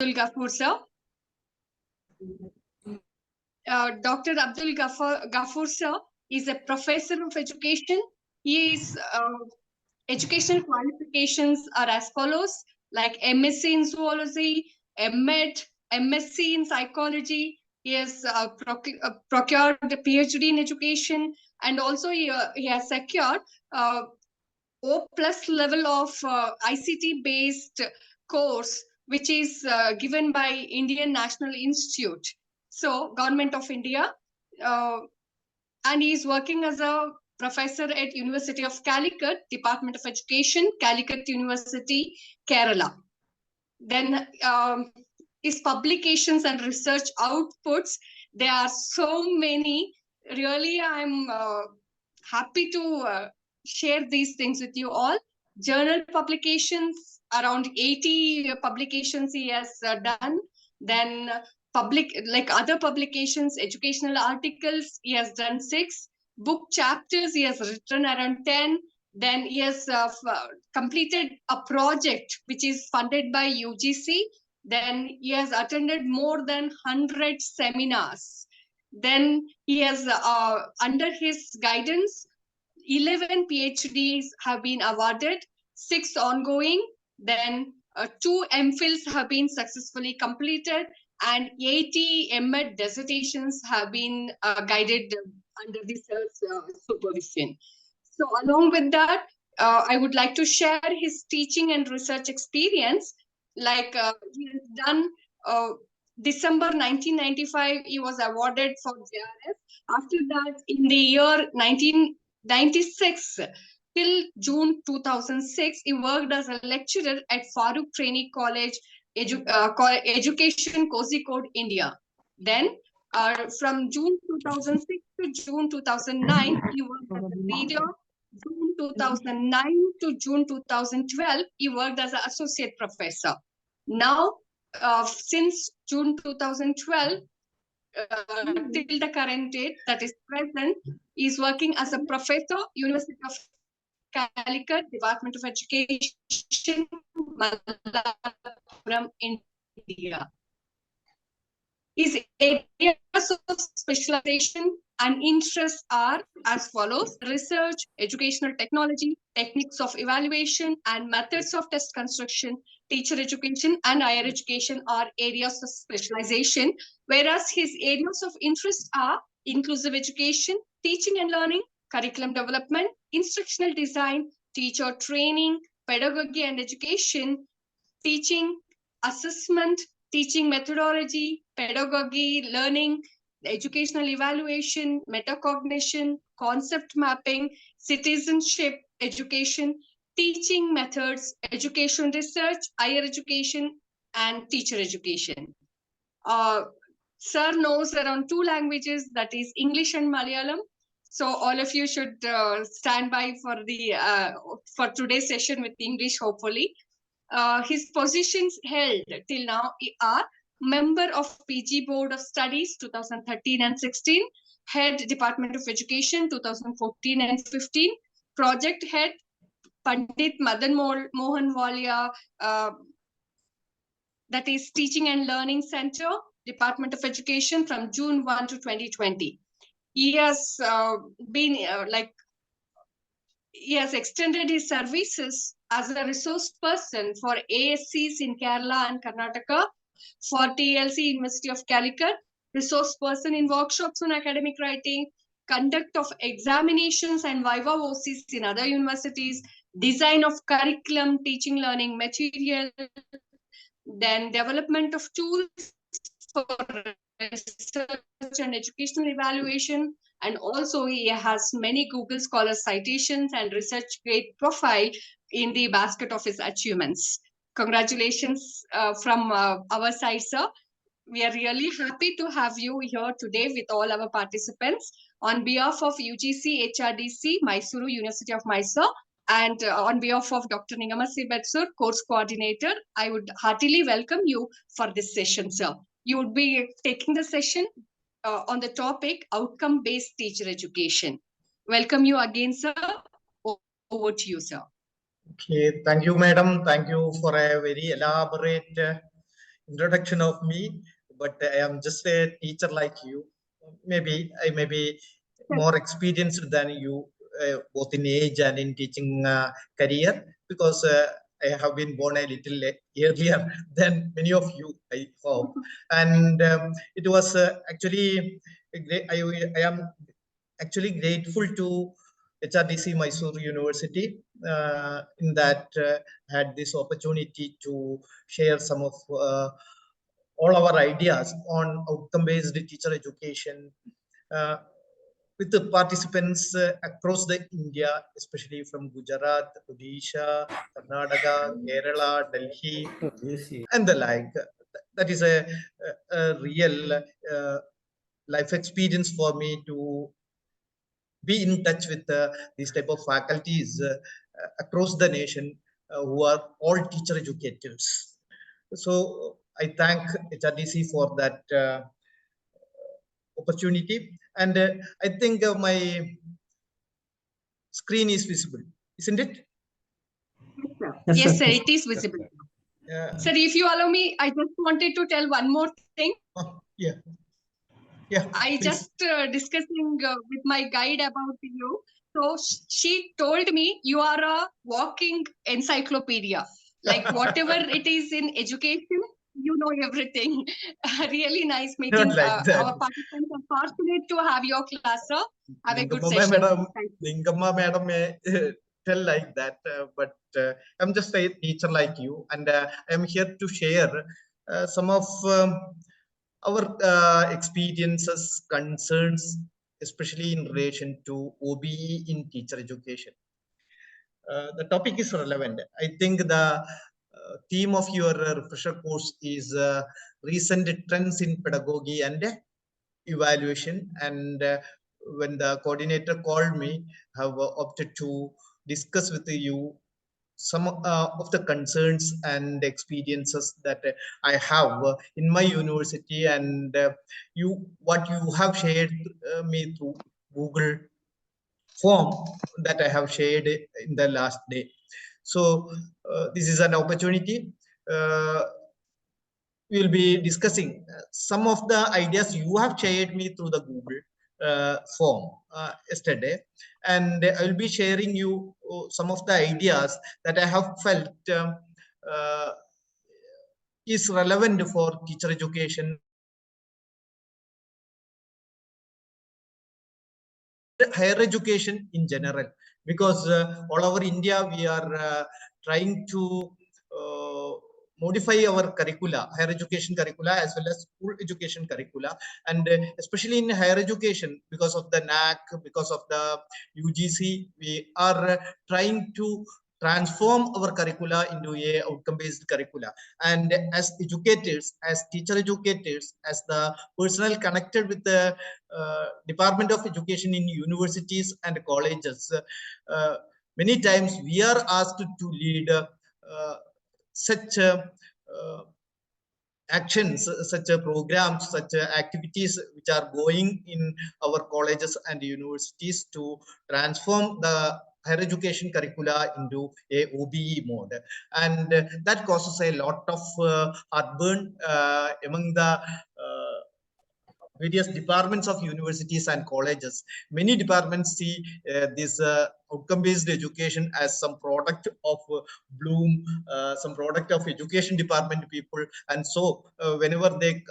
Gafoor, sir. Dr. Abdul Gafoor, sir, is a professor of education. His educational qualifications are as follows, like MSc in zoology, MEd, MSc in psychology. He has procured a PhD in education, and also he has secured O+ level of ICT based course, which is given by Indian National Institute. So, Government of India, and he is working as a professor at University of Calicut, Department of Education, Calicut University, Kerala. Then his publications and research outputs, there are so many. Really, I'm happy to share these things with you all. Journal publications, around 80 publications he has done. Then other publications, educational articles, he has done 6. Book chapters, he has written around 10. Then he has completed a project which is funded by UGC. Then he has attended more than 100 seminars. Then he has, under his guidance, 11 PhDs have been awarded, 6 ongoing, then 2 MPhils have been successfully completed, and 80 MEd dissertations have been guided under this supervision. So along with that, I would like to share his teaching and research experience. Like he has done December 1995, he was awarded for JRF. After that, in the year 1996 till June 2006, he worked as a lecturer at Farooq Trainee College, Education, Kozhikode, India. Then, from June 2006 to June 2009, he worked as a reader. June 2009 to June 2012, he worked as an associate professor. Now, since June 2012, till the current date, that is present, is working as a professor, University of Calicut, Department of Education, Malappuram, India. His areas of specialization and interests are as follows: research, educational technology, techniques of evaluation, and methods of test construction. Teacher education and higher education are areas of specialization, whereas his areas of interest are inclusive education, teaching and learning, curriculum development, instructional design, teacher training, pedagogy and education, teaching, assessment, teaching methodology, pedagogy, learning, educational evaluation, metacognition, concept mapping, citizenship education, teaching methods, education research, higher education, and teacher education. Sir knows around 2 languages, that is English and Malayalam. So all of you should stand by for the for today's session with English, hopefully. His positions held till now are member of PG Board of Studies 2013 and 16, head Department of Education 2014 and 15, project head Pandit Madan Mohan Walia, that is Teaching and Learning Center, Department of Education from June 1 to 2020. He has been he has extended his services as a resource person for ASCs in Kerala and Karnataka, for TLC University of Calicut, resource person in workshops on academic writing, conduct of examinations and viva voces in other universities, design of curriculum, teaching learning material, then development of tools for research and educational evaluation, and also he has many Google Scholar citations and research grade profile in the basket of his achievements. Congratulations from our side, sir. We are really happy to have you here today with all our participants. On behalf of UGC-HRDC, Mysuru, University of Mysore, and on behalf of Dr. Ningamasi Betsur, course coordinator, I would heartily welcome you for this session, sir. You would be taking the session on the topic outcome-based teacher education. Welcome you again, sir. Over to you, sir. Okay, thank you, madam. Thank you for a very elaborate introduction of me, but I am just a teacher like you. Maybe I may be more experienced than you, both in age and in teaching career, because I have been born a little earlier than many of you, I hope. And it was actually great. I am actually grateful to HRDC Mysore University in that had this opportunity to share some of all our ideas on outcome-based teacher education uh, with the participants across the India, especially from Gujarat, Odisha, Karnataka, Kerala, Delhi, and the like. That is a real life experience for me to be in touch with these type of faculties across the nation who are all teacher educators. So I thank HRDC for that opportunity. And I think my screen is visible, isn't it? Yes, sir, it is visible. Sir, if you allow me, I just wanted to tell one more thing. Yeah. Yeah. I just discussing with my guide about you. So she told me you are a walking encyclopedia. Like whatever it is in education, you know everything. Really nice meeting. Like that. Our participants are fortunate to have your class, sir. Have a good Lingamma session. madam, Lingamma madam may tell like that, but I'm just a teacher like you, and I'm here to share some of our experiences, concerns, especially in relation to OBE in teacher education. The topic is relevant. I think the theme of your refresher course is recent trends in pedagogy and evaluation. And when the coordinator called me, I have opted to discuss with you some of the concerns and experiences that I have in my university, and what you have shared me through Google form that I have shared in the last day. So this is an opportunity. We will be discussing some of the ideas you have shared me through the Google form yesterday, and I will be sharing you some of the ideas that I have felt uh, is relevant for teacher education, higher education in general, because all over India we are trying to modify our curricula, higher education curricula as well as school education curricula, and especially in higher education, because of the NAC, because of the UGC, we are trying to transform our curricula into a outcome-based curricula. And as educators, as teacher educators, as the personnel connected with the Department of Education in universities and colleges, many times we are asked to lead such actions, such programs, such activities which are going in our colleges and universities to transform the higher education curricula into a OBE mode, and that causes a lot of heartburn among the various departments of universities and colleges. Many departments see this outcome-based education as some product of Bloom, some product of education department people, and so whenever they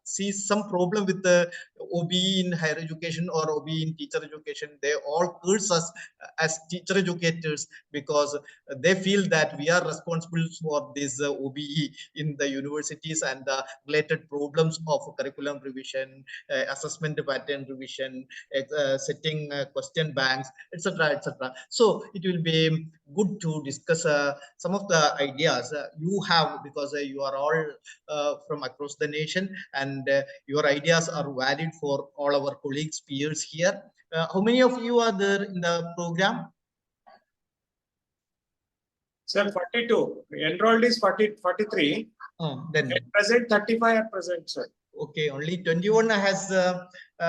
see some problem with the OBE in higher education or OBE in teacher education, they all curse us as teacher educators, because they feel that we are responsible for this OBE in the universities and the related problems of curriculum revision, assessment pattern revision, setting question banks, etc., etc. So it will be good to discuss some of the ideas you have, because you are all from across the nation, and your ideas are valid for all our colleagues, peers here. How many of you are there in the program? Sir, 42. Enrolled is 43. Then at present 35 at present, sir. Okay, only 21 has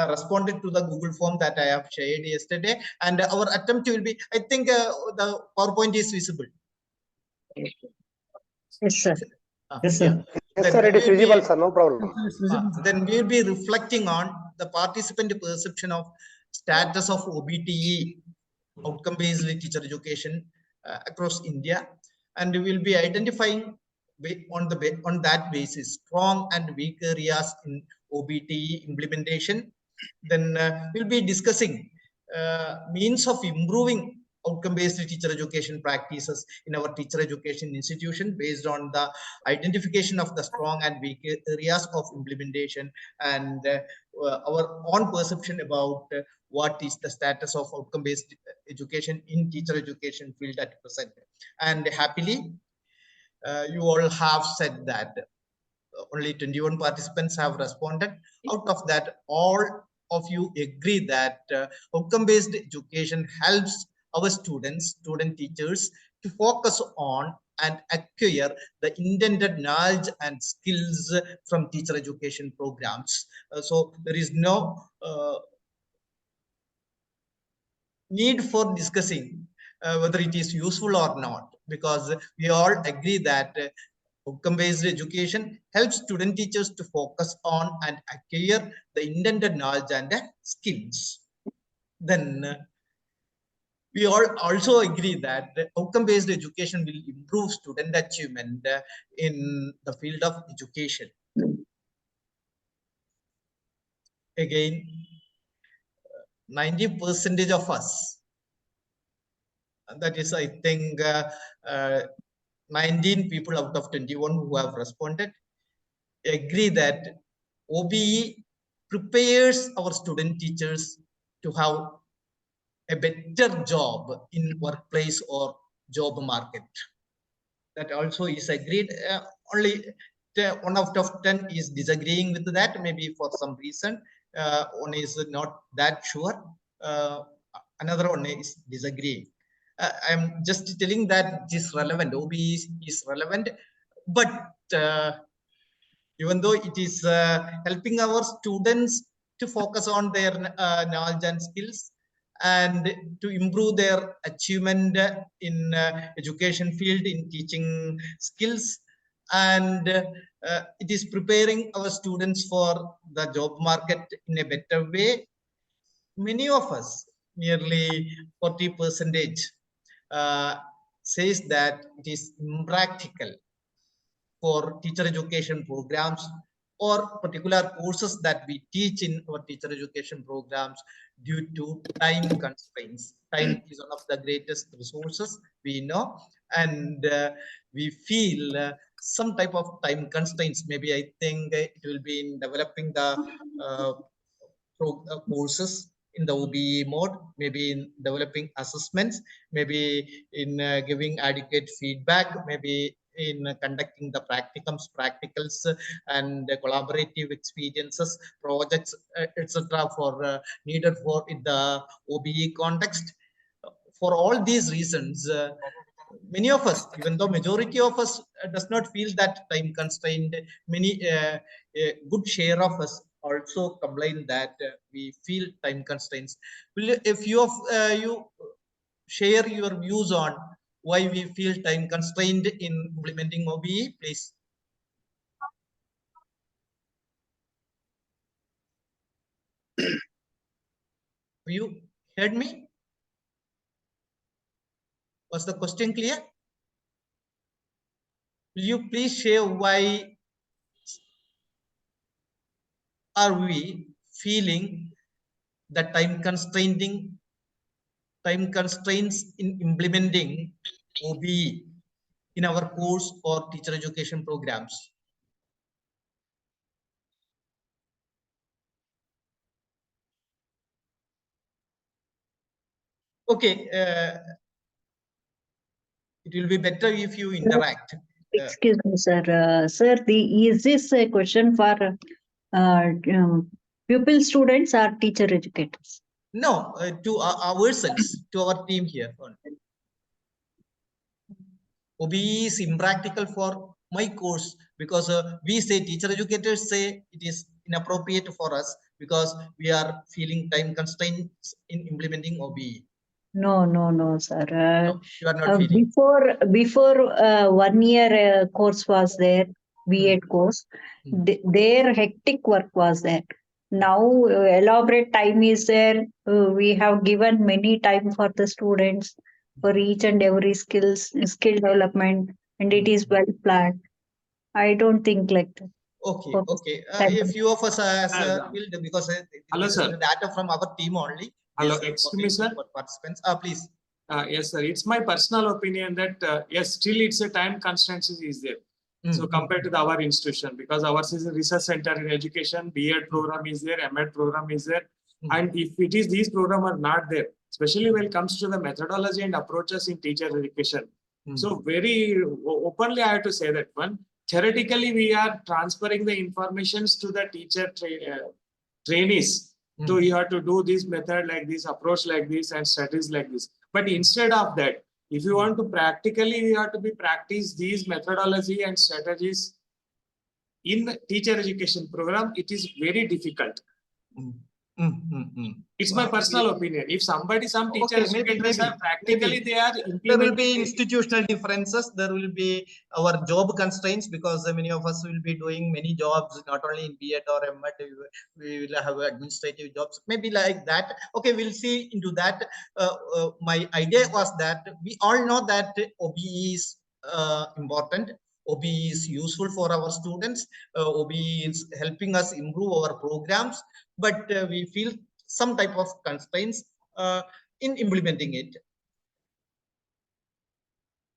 responded to the Google form that I have shared yesterday, and our attempt will be, I think the PowerPoint is visible. Yes, sir. Yes, sir. Yes, sir, it is feasible, sir. No problem. Then we will be reflecting on the participant perception of status of OBTE, outcome-based teacher education, across India, and we will be identifying on that basis strong and weak areas in OBTE implementation. Then we'll be discussing means of improving outcome-based teacher education practices in our teacher education institution based on the identification of the strong and weak areas of implementation and our own perception about what is the status of outcome-based education in teacher education field at present. And happily, you all have said that only 21 participants have responded. Out of that, all of you agree that outcome-based education helps our student teachers to focus on and acquire the intended knowledge and skills from teacher education programs. So there is no need for discussing whether it is useful or not, because we all agree that outcome-based education helps student teachers to focus on and acquire the intended knowledge and skills. Then we all also agree that outcome-based education will improve student achievement in the field of education. Again, 90% of us, that is, I think, 19 people out of 21 who have responded, agree that OBE prepares our student teachers to have a better job in workplace or job market. That also is agreed. Only 1 out of 10 is disagreeing with that, maybe for some reason. One is not that sure. Another one is disagreeing. I'm just telling that it is relevant. OBE is relevant, but even though it is helping our students to focus on their knowledge and skills and to improve their achievement in education field, in teaching skills, and it is preparing our students for the job market in a better way. Many of us, nearly 40%, says that it is impractical for teacher education programs or particular courses that we teach in our teacher education programs due to time constraints. Time is one of the greatest resources we know, and we feel some type of time constraints. Maybe I think it will be in developing the courses in the OBE mode, maybe in developing assessments, maybe in giving adequate feedback, maybe in conducting the practicals and collaborative experiences, projects, etc. for needed for in the OBE context. For all these reasons, many of us, even though majority of us does not feel that time constrained, many a good share of us also complain that we feel time constraints. If you share your views on why we feel time constrained in implementing OBE, please. Have you heard me? Was the question clear? Will you please share why are we feeling the time constraints in implementing OBE in our course or teacher education programs? Okay, it will be better if you interact. Excuse me, sir. Sir, is this a question for pupil students or teacher educators? No, to ourselves, to our team here. OBE is impractical for my course because we say, teacher educators say it is inappropriate for us because we are feeling time constraints in implementing OBE. No, sir. No, you are not feeling. Before 1 year course was there. B.Ed course. Their hectic work was there. Now elaborate time is there. We have given many time for the students for each and every skill development, and it is well planned. I don't think like that. Okay, for okay. time. A few of us Hello. will do because Hello, this is sir. the data from our team only. Hello, This is excuse me, sir. for participants. Please. Yes, sir. It's my personal opinion that yes, still it's a time constraint is there. So compared to our institution, because ours is a research center in education, B.Ed program is there, M.Ed program is there, and if it is these programs are not there, especially when it comes to the methodology and approaches in teacher education. So very openly, I have to say that one. Theoretically, we are transferring the informations to the teacher trainees. So you have to do this method like this, approach like this, and studies like this. But instead of that, if you want to practically, you have to be practice these methodology and strategies in the teacher education program. It is very difficult. It's my personal opinion. If some teachers educators are practically they are implementing. There will be institutional differences. There will be our job constraints because many of us will be doing many jobs, not only in B.Ed or M.Ed. We will have administrative jobs, maybe like that. Okay, we'll see into that. My idea was that we all know that OBE is important. OBE is useful for our students. OBE is helping us improve our programs, but we feel some type of constraints in implementing it.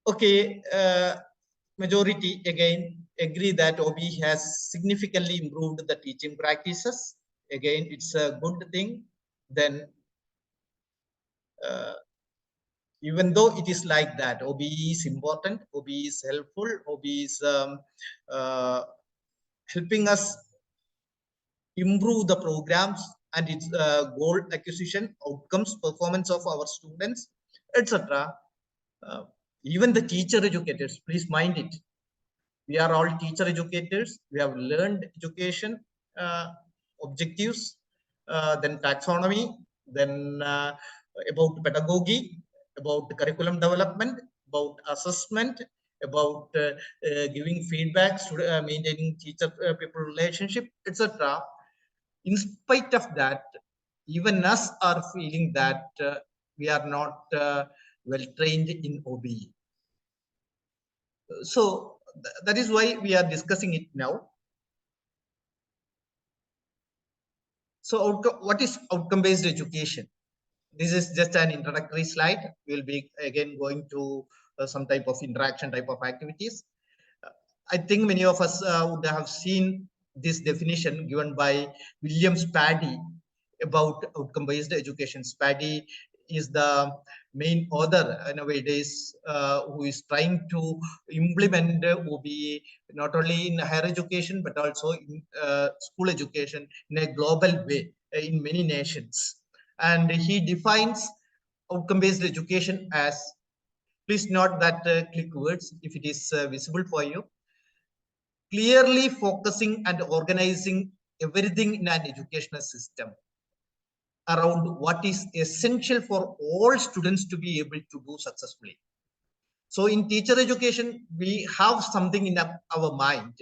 Okay, majority again agree that OBE has significantly improved the teaching practices. Again, it's a good thing. Then, even though it is like that, OBE is important, OBE is helpful, OBE is helping us improve the programs and its goal acquisition, outcomes, performance of our students, etc. Even the teacher educators, please mind it. We are all teacher educators. We have learned education objectives, then taxonomy, then about pedagogy, about curriculum development, about assessment, about giving feedback, maintaining teacher-people relationship, etc. In spite of that, even us are feeling that we are not well trained in OBE. So that is why we are discussing it now. So what is outcome-based education? This is just an introductory slide. We'll be again going to some type of interaction type of activities. I think many of us would have seen this definition given by William Spaddy about outcome-based education. Spaddy is the main author nowadays who is trying to implement OBE not only in higher education but also in school education in a global way in many nations. And he defines outcome-based education as, please note that click words if it is visible for you, clearly focusing and organizing everything in an educational system around what is essential for all students to be able to do successfully. So in teacher education, we have something in our mind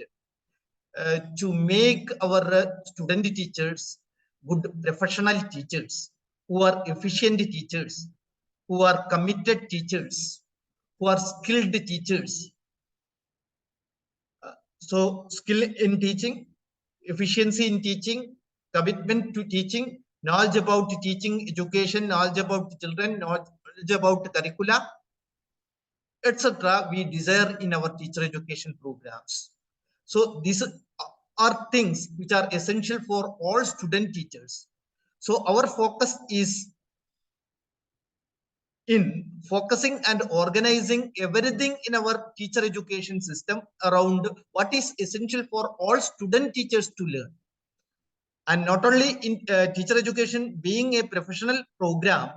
to make our student teachers good professional teachers, who are efficient teachers, who are committed teachers, who are skilled teachers. So skill in teaching, efficiency in teaching, commitment to teaching, knowledge about teaching, education, knowledge about children, knowledge about curricula, etc. we desire in our teacher education programs. So these are things which are essential for all student teachers. So our focus is in focusing and organizing everything in our teacher education system around what is essential for all student teachers to learn. And not only in teacher education being a professional program,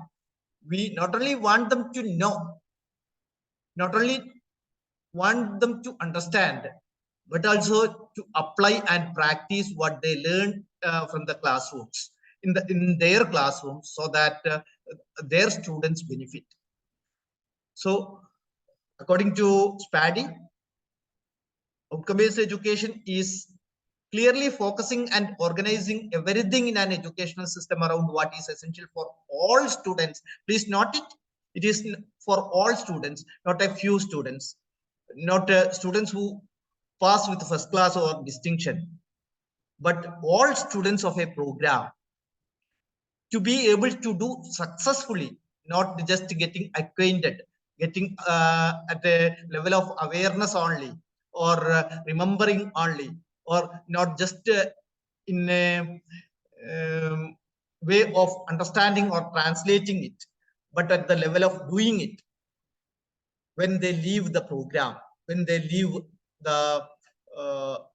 we not only want them to know, not only want them to understand, but also to apply and practice what they learn from the classrooms in their classrooms, so that their students benefit. So according to Spaddy, Outcome-based education is clearly focusing and organizing everything in an educational system around what is essential for all students. Please note it. It is for all students, not a few students, not students who pass with first class or distinction, but all students of a program to be able to do successfully, not just getting acquainted, getting at a level of awareness only, or remembering only, or not just in a way of understanding or translating it, but at the level of doing it when they leave the program, when they leave the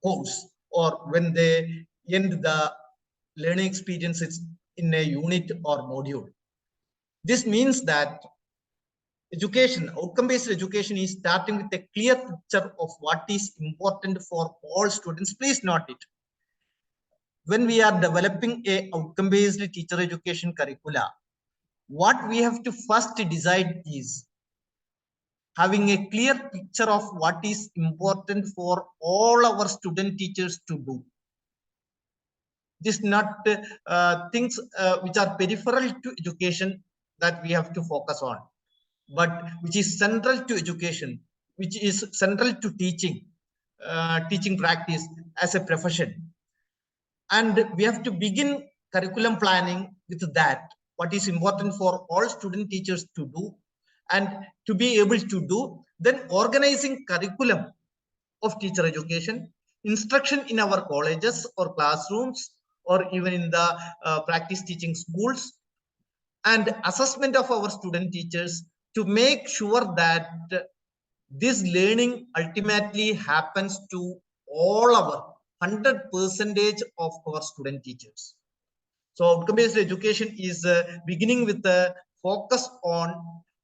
course, or when they end the learning experiences in a unit or module. This means that education, outcome-based education, is starting with a clear picture of what is important for all students. Please note it. When we are developing a outcome-based teacher education curricula, what we have to first decide is having a clear picture of what is important for all our student teachers to do. This not things which are peripheral to education that we have to focus on, but which is central to education, which is central to teaching, teaching practice as a profession. And we have to begin curriculum planning with that, what is important for all student teachers to do and to be able to do, then organizing curriculum of teacher education, instruction in our colleges or classrooms, or even in the practice teaching schools, and assessment of our student teachers to make sure that this learning ultimately happens to all our 100% of our student teachers. So outcome-based education is beginning with a focus on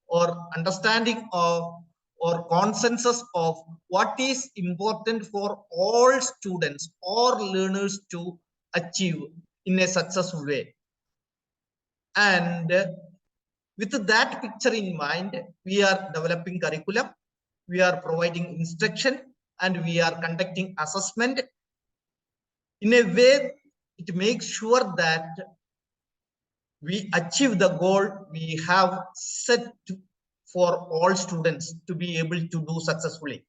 or understanding of or consensus of what is important for all students or learners to achieve in a successful way. And with that picture in mind, we are developing curriculum, we are providing instruction, and we are conducting assessment in a way it makes sure that we achieve the goal we have set for all students to be able to do successfully.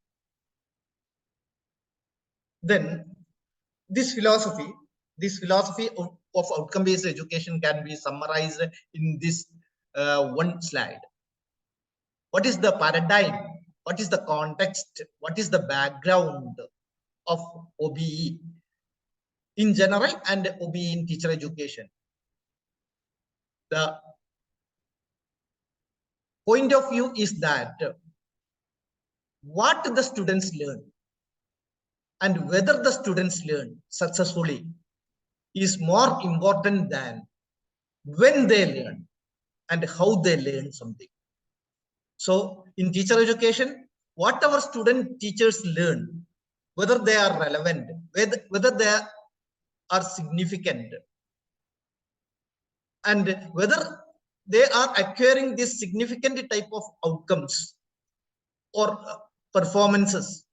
Then this philosophy of outcome-based education can be summarized in this one slide. What is the paradigm? What is the context? What is the background of OBE in general and OBE in teacher education? The point of view is that what the students learn and whether the students learn successfully is more important than when they learn and how they learn something. So in teacher education, what our student teachers learn, whether they are relevant, whether they are significant, and whether they are acquiring this significant type of outcomes or performances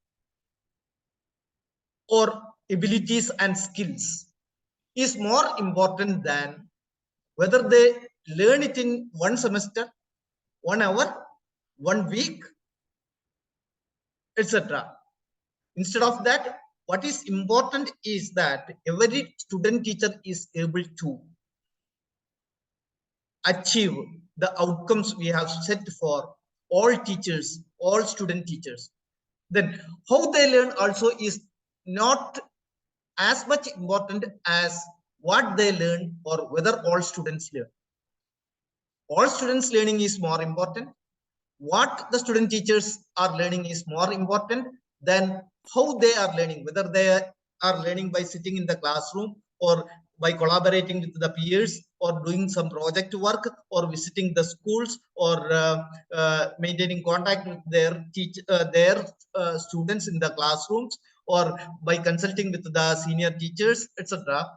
or abilities and skills is more important than whether they learn it in one semester, 1 hour, 1 week, etc. Instead of that, what is important is that every student teacher is able to achieve the outcomes we have set for all teachers, all student teachers. Then how they learn also is not as much important as what they learn or whether all students learn. All students learning is more important. What the student teachers are learning is more important than how they are learning, whether they are learning by sitting in the classroom or by collaborating with the peers or doing some project work or visiting the schools or maintaining contact with their students in the classrooms or by consulting with the senior teachers, etc.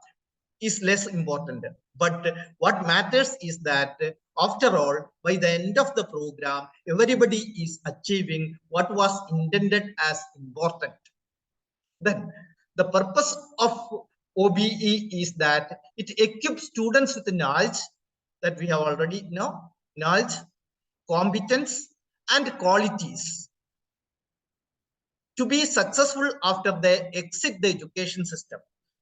is less important. But what matters is that after all, by the end of the program, everybody is achieving what was intended as important. Then the purpose of OBE is that it equips students with knowledge that we have already know, knowledge, competence, and qualities to be successful after they exit the education system.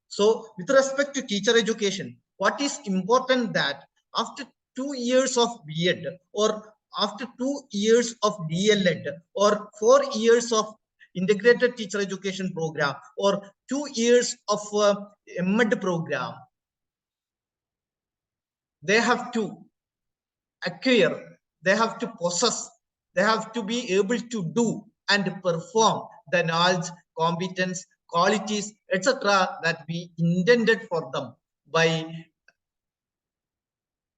So with respect to teacher education, what is important that after 2 years of B.Ed or after 2 years of DLED or 4 years of integrated teacher education program or 2 years of MED program, they have to acquire, they have to possess, they have to be able to do and perform the knowledge, competence, qualities, etc. that we intended for them by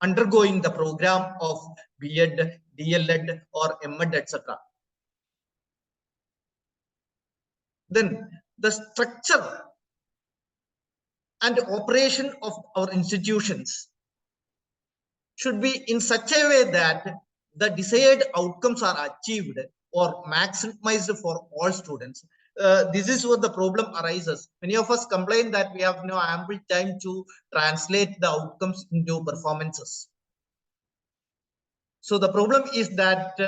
undergoing the program of B.Ed, DLED or MED, etc. Then the structure and operation of our institutions should be in such a way that the desired outcomes are achieved or maximized for all students. This is where the problem arises. Many of us complain that we have no ample time to translate the outcomes into performances. So the problem is that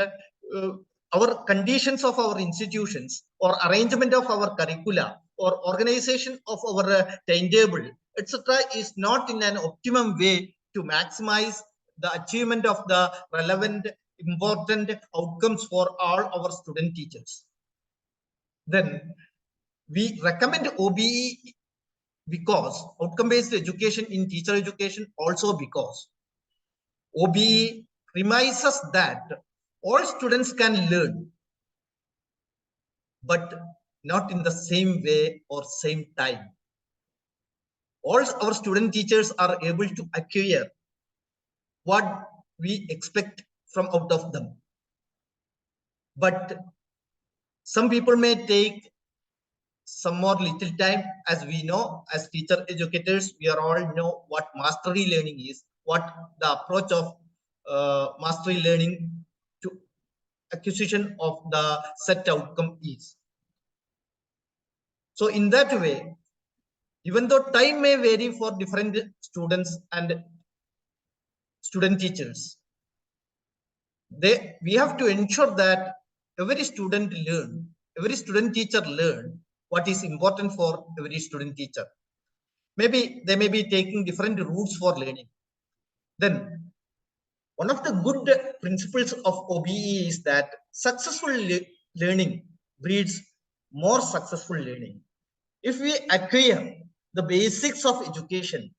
our conditions of our institutions or arrangement of our curricula or organization of our timetable, etc. is not in an optimum way to maximize the achievement of the relevant, important outcomes for all our student teachers. Then we recommend OBE because outcome-based education in teacher education, also because OBE premises that all students can learn, but not in the same way or same time. All our student teachers are able to acquire what we expect from out of them. But some people may take some more little time. As we know, as teacher educators, we are all know what mastery learning is, what the approach of mastery learning to acquisition of the set outcome is. So in that way, even though time may vary for different students and student teachers, we have to ensure that every student learn, every student teacher learn what is important for every student teacher. Maybe they may be taking different routes for learning. Then one of the good principles of OBE is that successful learning breeds more successful learning. If we acquire the basics of education,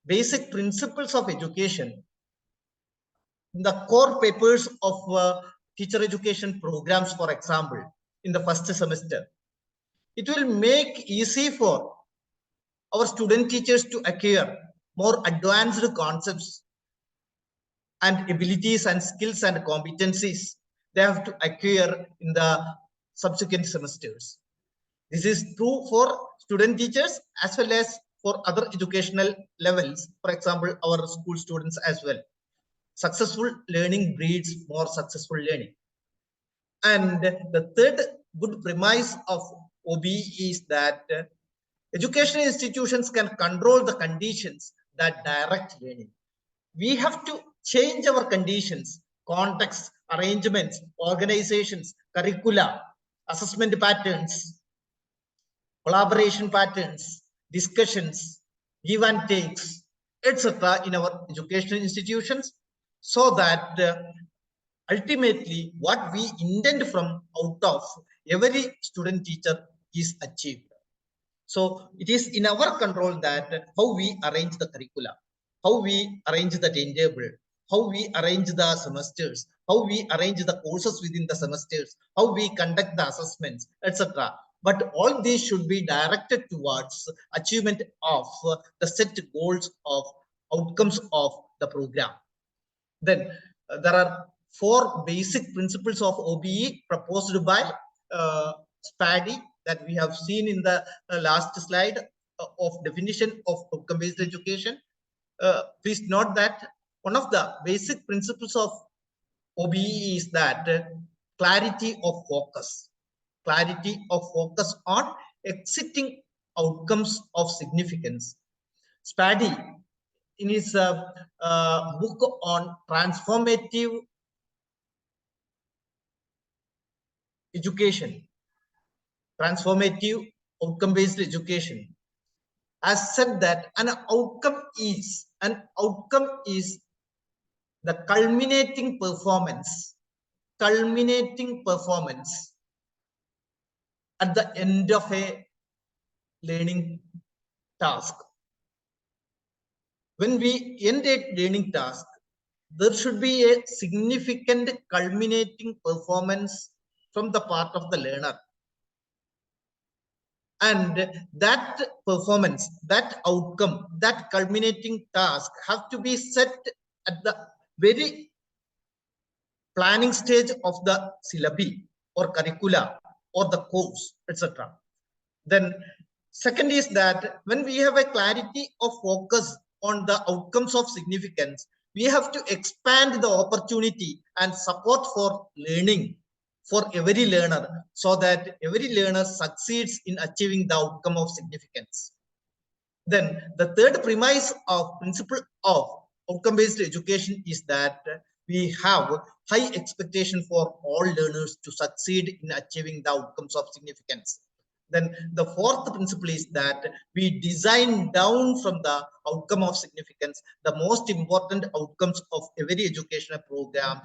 basic principles of education, the core papers of teacher education programs, for example, in the first semester, it will make easy for our student teachers to acquire more advanced concepts and abilities and skills and competencies they have to acquire in the subsequent semesters. This is true for student teachers as well as for other educational levels, for example, our school students as well. Successful learning breeds more successful learning. And the third good premise of OBE is that educational institutions can control the conditions that direct learning. We have to change our conditions, contexts, arrangements, organizations, curricula, assessment patterns, collaboration patterns, discussions, give and takes, etc. in our educational institutions, so that ultimately what we intend from out of every student teacher is achieved. So it is in our control that how we arrange the curricula, how we arrange the timetable, how we arrange the semesters, how we arrange the courses within the semesters, how we conduct the assessments, etc. But all these should be directed towards achievement of the set goals of outcomes of the program. Then there are 4 basic principles of OBE proposed by Spady that we have seen in the last slide of definition of outcome-based education. Please note that one of the basic principles of OBE is that clarity of focus on exiting outcomes of significance. Spady, in his book on transformative education, transformative outcome-based education, has said that an outcome is the culminating performance at the end of a learning task. When we end a learning task, there should be a significant culminating performance from the part of the learner. And that performance, that outcome, that culminating task have to be set at the very planning stage of the syllabi or curricula or the course, etc. Then second is that when we have a clarity of focus on the outcomes of significance, we have to expand the opportunity and support for learning for every learner, so that every learner succeeds in achieving the outcome of significance. Then the third premise of principle of outcome-based education is that we have high expectation for all learners to succeed in achieving the outcomes of significance. Then the fourth principle is that we design down from the outcome of significance the most important outcomes of every educational program,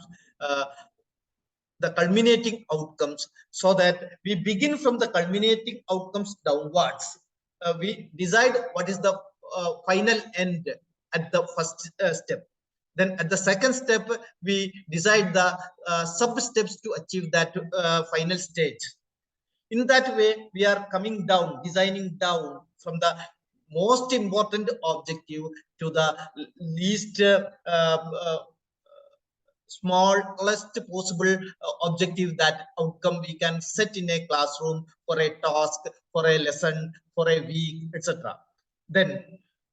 the culminating outcomes, so that we begin from the culminating outcomes downwards. We decide what is the final end at the first step. Then at the second step, we decide the sub steps to achieve that final stage. In that way, we are coming down, designing down from the most important objective to the least smallest possible objective, that outcome we can set in a classroom for a task, for a lesson, for a week, etc. Then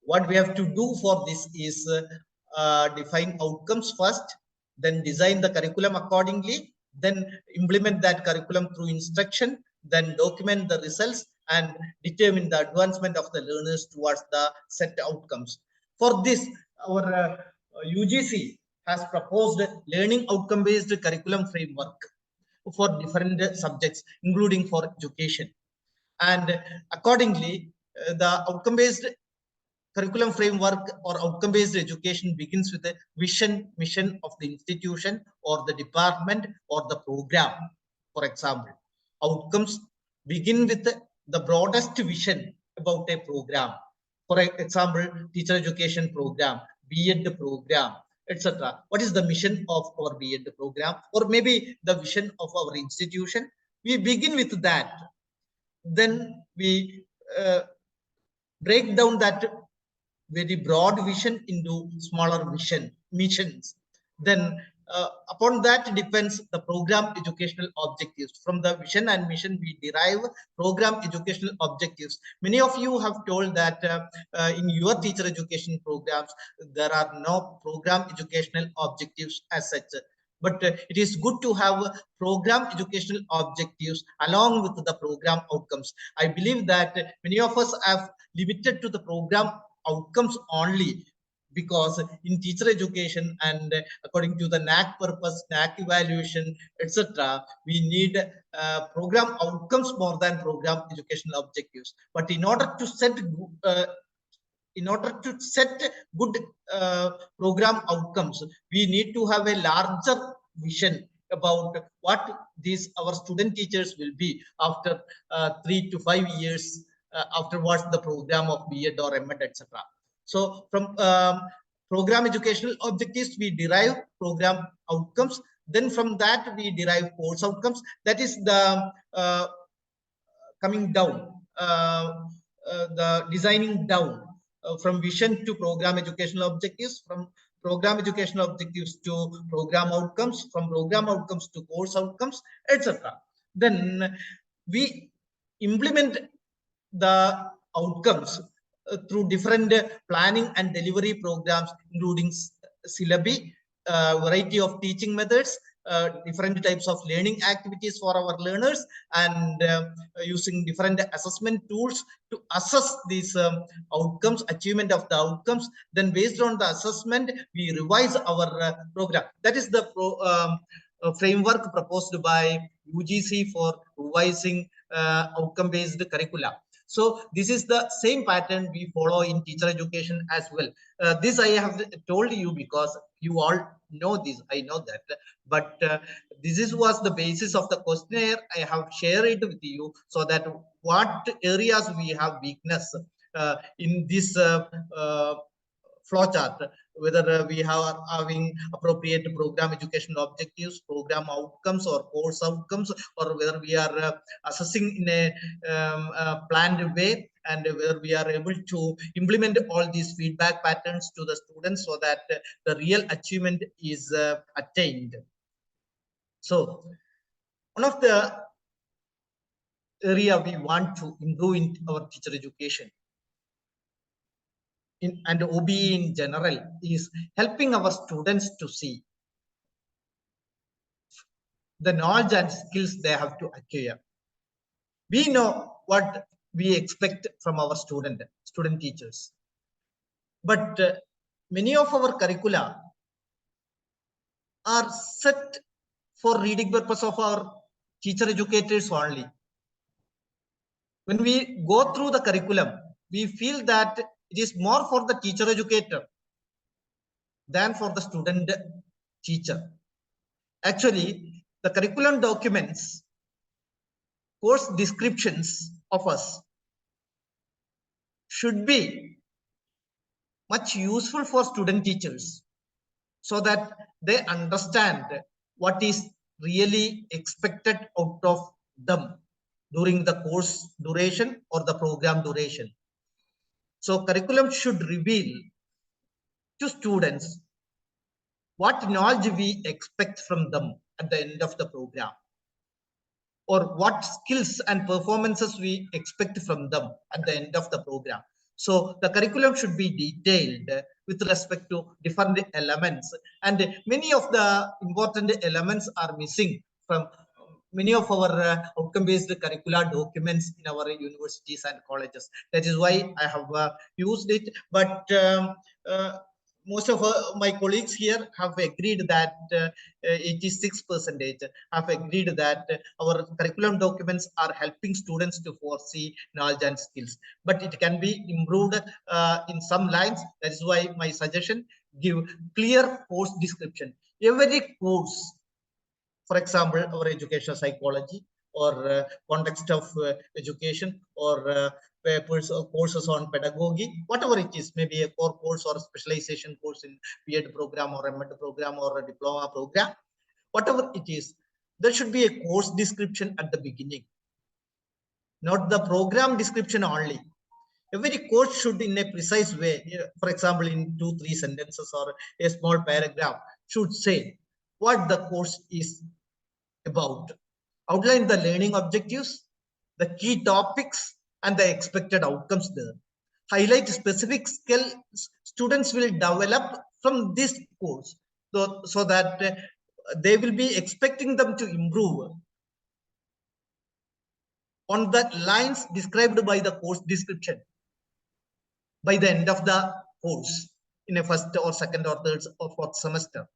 what we have to do for this is define outcomes first, then design the curriculum accordingly, then implement that curriculum through instruction, then document the results and determine the advancement of the learners towards the set outcomes. For this, our UGC has proposed learning outcome-based curriculum framework for different subjects, including for education. And accordingly, the outcome-based curriculum framework or outcome-based education begins with a vision, mission of the institution or the department or the program. For example, outcomes begin with the broadest vision about a program. For example, teacher education program, B.Ed program, etc. What is the mission of our B.Ed program, or maybe the vision of our institution? We begin with that. Then we break down that very broad vision into smaller missions. Then upon that depends the program educational objectives. From the vision and mission, we derive program educational objectives. Many of you have told that in your teacher education programs, there are no program educational objectives as such. But it is good to have program educational objectives along with the program outcomes. I believe that many of us have limited to the program outcomes only, because in teacher education and according to the NAC purpose, NAC evaluation, etc., we need program outcomes more than program educational objectives. But in order to set good program outcomes, we need to have a larger vision about what these our student teachers will be after 3 to 5 years afterwards the program of B.Ed or M.Ed, etc. So from program educational objectives, we derive program outcomes. Then from that, we derive course outcomes. That is the coming down, the designing down from vision to program educational objectives, from program educational objectives to program outcomes, from program outcomes to course outcomes, etc. Then we implement the outcomes through different planning and delivery programs, including syllabi, variety of teaching methods, different types of learning activities for our learners, and using different assessment tools to assess these outcomes, achievement of the outcomes. Then based on the assessment, we revise our program. That is the framework proposed by UGC for revising outcome-based curricula. So this is the same pattern we follow in teacher education as well. This I have told you because you all know this. I know that, but this was the basis of the questionnaire. I have shared it with you so that what areas we have weakness in this flowchart, whether we are having appropriate program educational objectives, program outcomes, or course outcomes, or whether we are assessing in a planned way, and whether we are able to implement all these feedback patterns to the students so that the real achievement is attained. So one of the area we want to improve in our teacher education and OBE in general is helping our students to see the knowledge and skills they have to acquire. We know what we expect from our student teachers, but many of our curricula are set for reading purpose of our teacher educators only. When we go through the curriculum, we feel that it is more for the teacher educator than for the student teacher. Actually, the curriculum documents, course descriptions of us should be much useful for student teachers so that they understand what is really expected out of them during the course duration or the program duration. So curriculum should reveal to students what knowledge we expect from them at the end of the program, or what skills and performances we expect from them at the end of the program. So the curriculum should be detailed with respect to different elements, and many of the important elements are missing from many of our outcome-based curricula documents in our universities and colleges. That is why I have used it. But most of my colleagues here have agreed that 86% have agreed that our curriculum documents are helping students to foresee knowledge and skills. But it can be improved in some lines. That is why my suggestion: give clear course description. Every course, for example, our educational psychology, or context of education, or papers or courses on pedagogy, whatever it is, maybe a core course or a specialization course in B.Ed program or a MED program or a diploma program, whatever it is, there should be a course description at the beginning, not the program description only. Every course should, in a precise way, for example, in 2-3 sentences or a small paragraph, should say what the course is about, outline the learning objectives, the key topics, and the expected outcomes there. Highlight specific skills students will develop from this course, so that they will be expecting them to improve on the lines described by the course description by the end of the course in a first or second or third or fourth semester.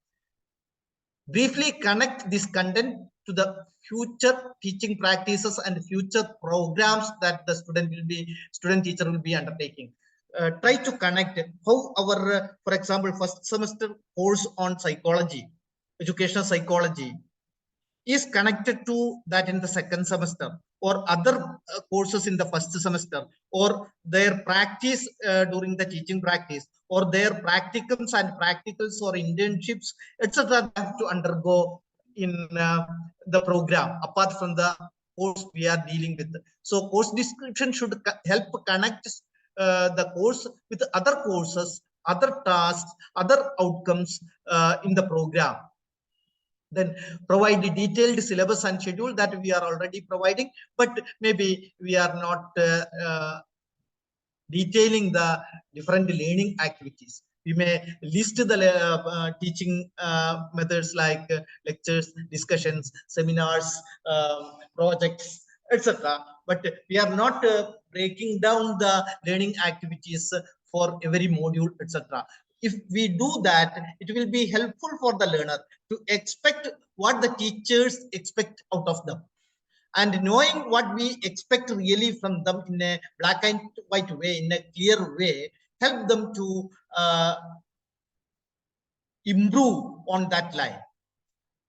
Briefly connect this content to the future teaching practices and future programs that the student teacher will be undertaking. Try to connect how our, for example, first semester course on psychology, educational psychology, is connected to that in the second semester, or other courses in the first semester, or their practice during the teaching practice, or their practicums and practicals or internships, etc. have to undergo in the program apart from the course we are dealing with. So course description should help connect the course with other courses, other tasks, other outcomes in the program. Then provide the detailed syllabus and schedule that we are already providing, but maybe we are not detailing the different learning activities. We may list the teaching methods like lectures, discussions, seminars, projects, etc. But we are not breaking down the learning activities for every module, etc. If we do that, it will be helpful for the learner to expect what the teachers expect out of them. And knowing what we expect really from them in a black and white way, in a clear way, help them to improve on that line.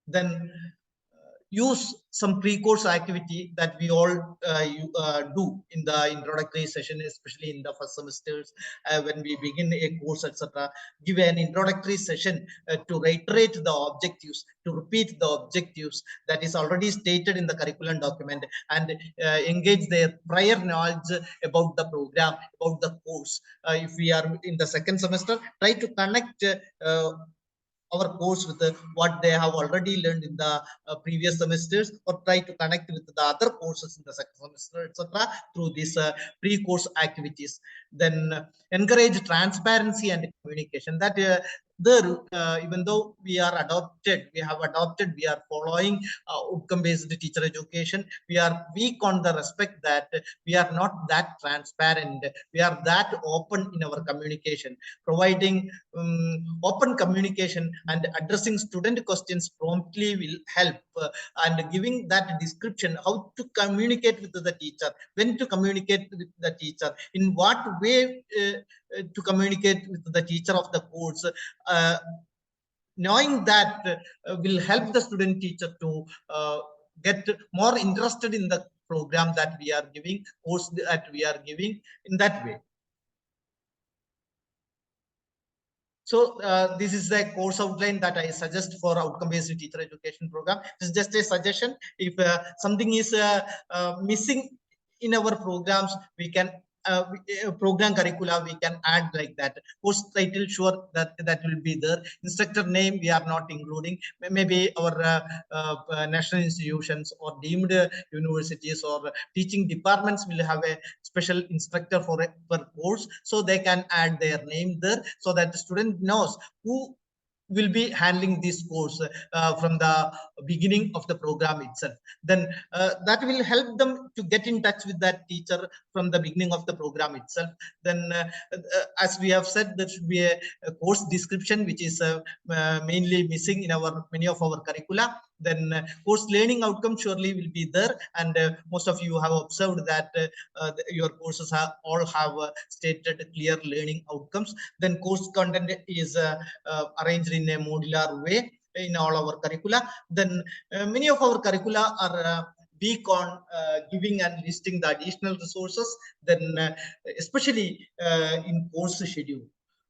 Then use some pre-course activity that we all do in the introductory session, especially in the first semesters when we begin a course, etc. Give an introductory session to reiterate the objectives, to repeat the objectives that is already stated in the curriculum document, and engage their prior knowledge about the program, about the course. If we are in the second semester, try to connect our course with what they have already learned in the previous semesters, or try to connect with the other courses in the second semester, etc. through these pre-course activities. Then encourage transparency and communication. That even though we have adopted, we are following outcome-based teacher education, we are weak on the respect that we are not that transparent, we are that open in our communication. Providing open communication and addressing student questions promptly will help, and giving that description how to communicate with the teacher, when to communicate with the teacher, in what way to communicate with the teacher of the course. Knowing that will help the student teacher to get more interested in the program that we are giving, course that we are giving, in that way. So this is the course outline that I suggest for outcome-based teacher education program. This is just a suggestion. If something is missing in our programs, we can program curricula we can add like that. Course title, sure, that will be there. Instructor name we are not including. Maybe our national institutions or deemed universities or teaching departments will have a special instructor for a per course, so they can add their name there, so that the student knows who will be handling this course from the beginning of the program itself. Then that will help them to get in touch with that teacher from the beginning of the program itself. Then as we have said, there should be a course description, which is mainly missing in many of our curricula. Then course learning outcome surely will be there, and most of you have observed that your courses all have stated clear learning outcomes. Then course content is arranged in a modular way in all our curricula. Then many of our curricula are weak on giving and listing the additional resources. Then especially in course schedule,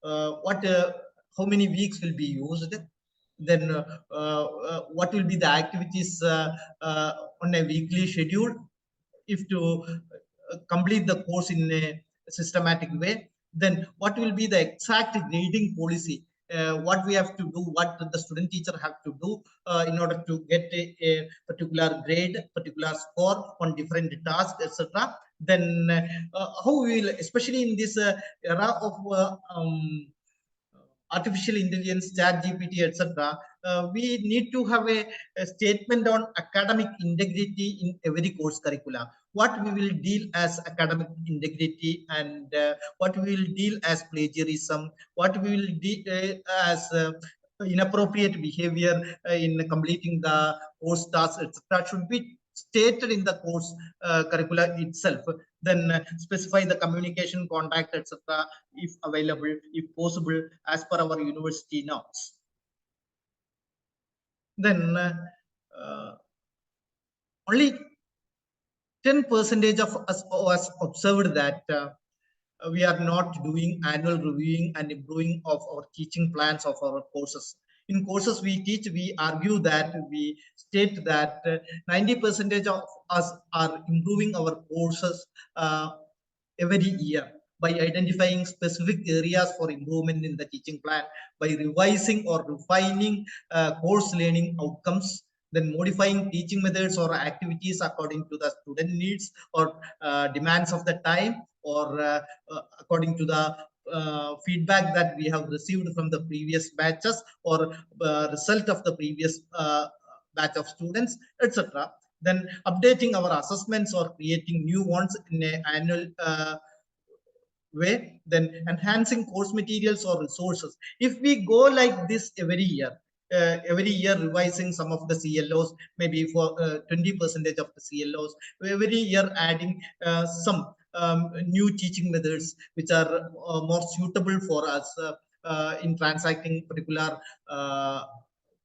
how many weeks will be used, then what will be the activities on a weekly schedule if to complete the course in a systematic way. Then what will be the exact grading policy, what we have to do, what the student teacher have to do in order to get a particular grade, particular score on different tasks, etc. Then how we will, especially in this era of artificial intelligence, chat GPT, etc. We need to have a statement on academic integrity in every course curricula. What we will deal as academic integrity, and what we will deal as plagiarism, what we will deal as inappropriate behavior in completing the course tasks, etc. should be stated in the course curricula itself. Then specify the communication contact, etc. if available, if possible, as per our university norms. Then only 10% of us was observed that we are not doing annual reviewing and improving of our teaching plans of our courses. In courses we teach, we argue that, we state that 90% of us are improving our courses every year by identifying specific areas for improvement in the teaching plan, by revising or refining course learning outcomes, then modifying teaching methods or activities according to the student needs or demands of the time, or according to the feedback that we have received from the previous batches or result of the previous batch of students, etc. Then updating our assessments or creating new ones in an annual way, then enhancing course materials or resources. If we go like this every year revising some of the CLOs, maybe for 20% of the CLOs, every year adding some new teaching methods which are more suitable for us in transacting particular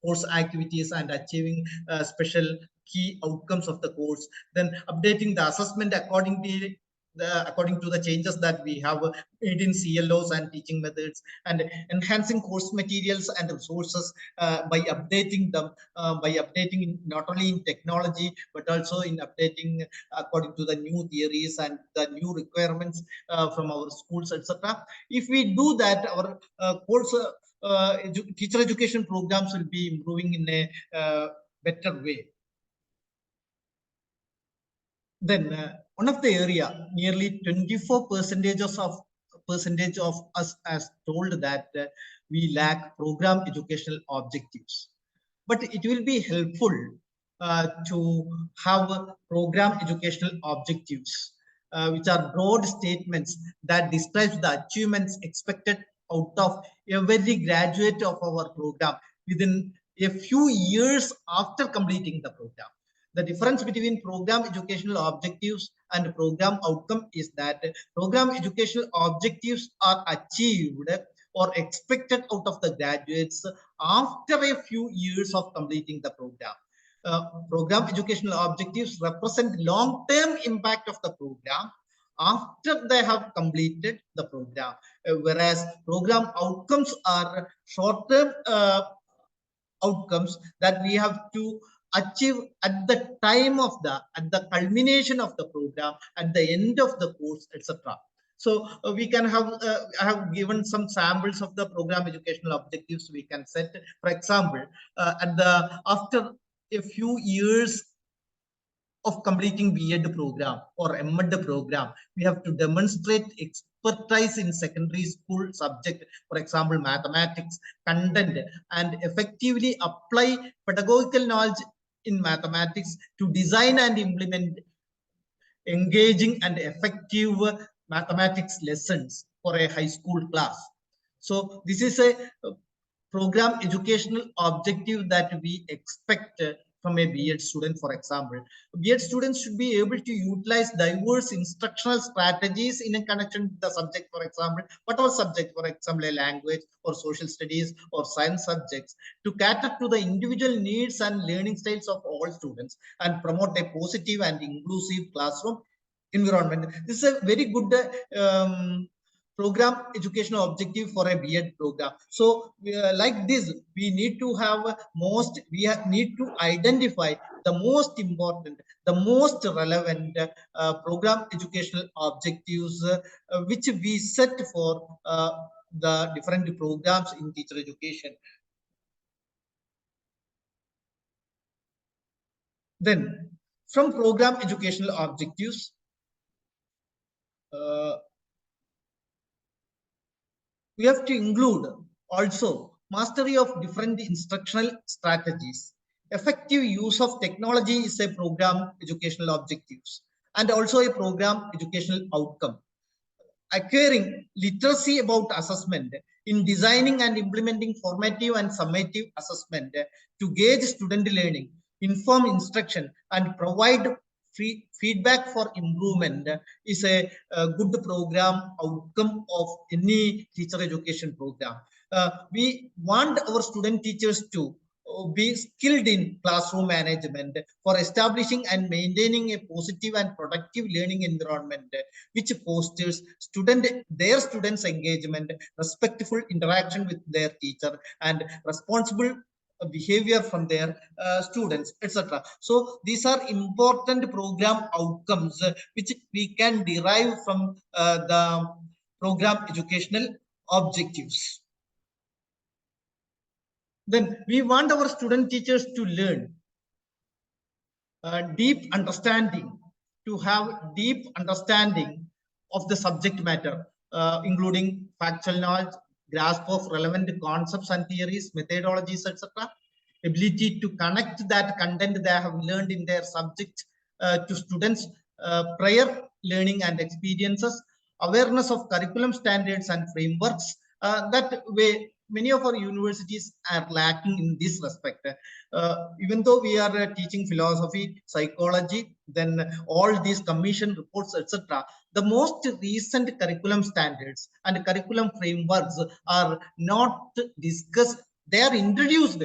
course activities and achieving special key outcomes of the course. Then updating the assessment according to the changes that we have made in CLOs and teaching methods, and enhancing course materials and resources by updating them, by updating not only in technology but also in updating according to the new theories and the new requirements from our schools, etc. If we do that, our course teacher education programs will be improving in a better way. Then one of the area, nearly 24% of us has told that we lack program educational objectives. But it will be helpful to have program educational objectives, which are broad statements that describe the achievements expected out of every graduate of our program within a few years after completing the program. The difference between program educational objectives and program outcome is that program educational objectives are achieved or expected out of the graduates after a few years of completing the program. Program educational objectives represent long-term impact of the program after they have completed the program, whereas program outcomes are short-term outcomes that we have to achieve at the time of at the culmination of the program, at the end of the course, etc. So we can have I have given some samples of the program educational objectives we can set. For example, after a few years of completing B.Ed program or M.Ed program, we have to demonstrate expertise in secondary school subject, for example, mathematics, content, and effectively apply pedagogical knowledge in mathematics to design and implement engaging and effective mathematics lessons for a high school class. So this is a program educational objective that we expect from a B.Ed student. For example, B.Ed students should be able to utilize diverse instructional strategies in a connection with the subject. For example, whatever subject, for example, a language or social studies or science subjects, to cater to the individual needs and learning styles of all students and promote a positive and inclusive classroom environment. This is a very good program educational objective for a B.Ed program. So like this, we need to have need to identify the most important, the most relevant program educational objectives which we set for the different programs in teacher education. Then from program educational objectives, we have to include also mastery of different instructional strategies. Effective use of technology is a program educational objectives and also a program educational outcome. Acquiring literacy about assessment in designing and implementing formative and summative assessment to gauge student learning, inform instruction, and provide feedback for improvement is a good program outcome of any teacher education program. We want our student teachers to be skilled in classroom management for establishing and maintaining a positive and productive learning environment which fosters their students' engagement, respectful interaction with their teacher, and responsible behavior from their students, etc. So these are important program outcomes which we can derive from the program educational objectives. Then we want our student teachers to learn deep understanding, to have deep understanding of the subject matter, including factual knowledge, grasp of relevant concepts and theories, methodologies, etc. Ability to connect that content they have learned in their subject to students' prior learning and experiences, awareness of curriculum standards and frameworks. That way, many of our universities are lacking in this respect. Even though we are teaching philosophy, psychology, then all these commission reports, etc., the most recent curriculum standards and curriculum frameworks are not discussed. They are introduced.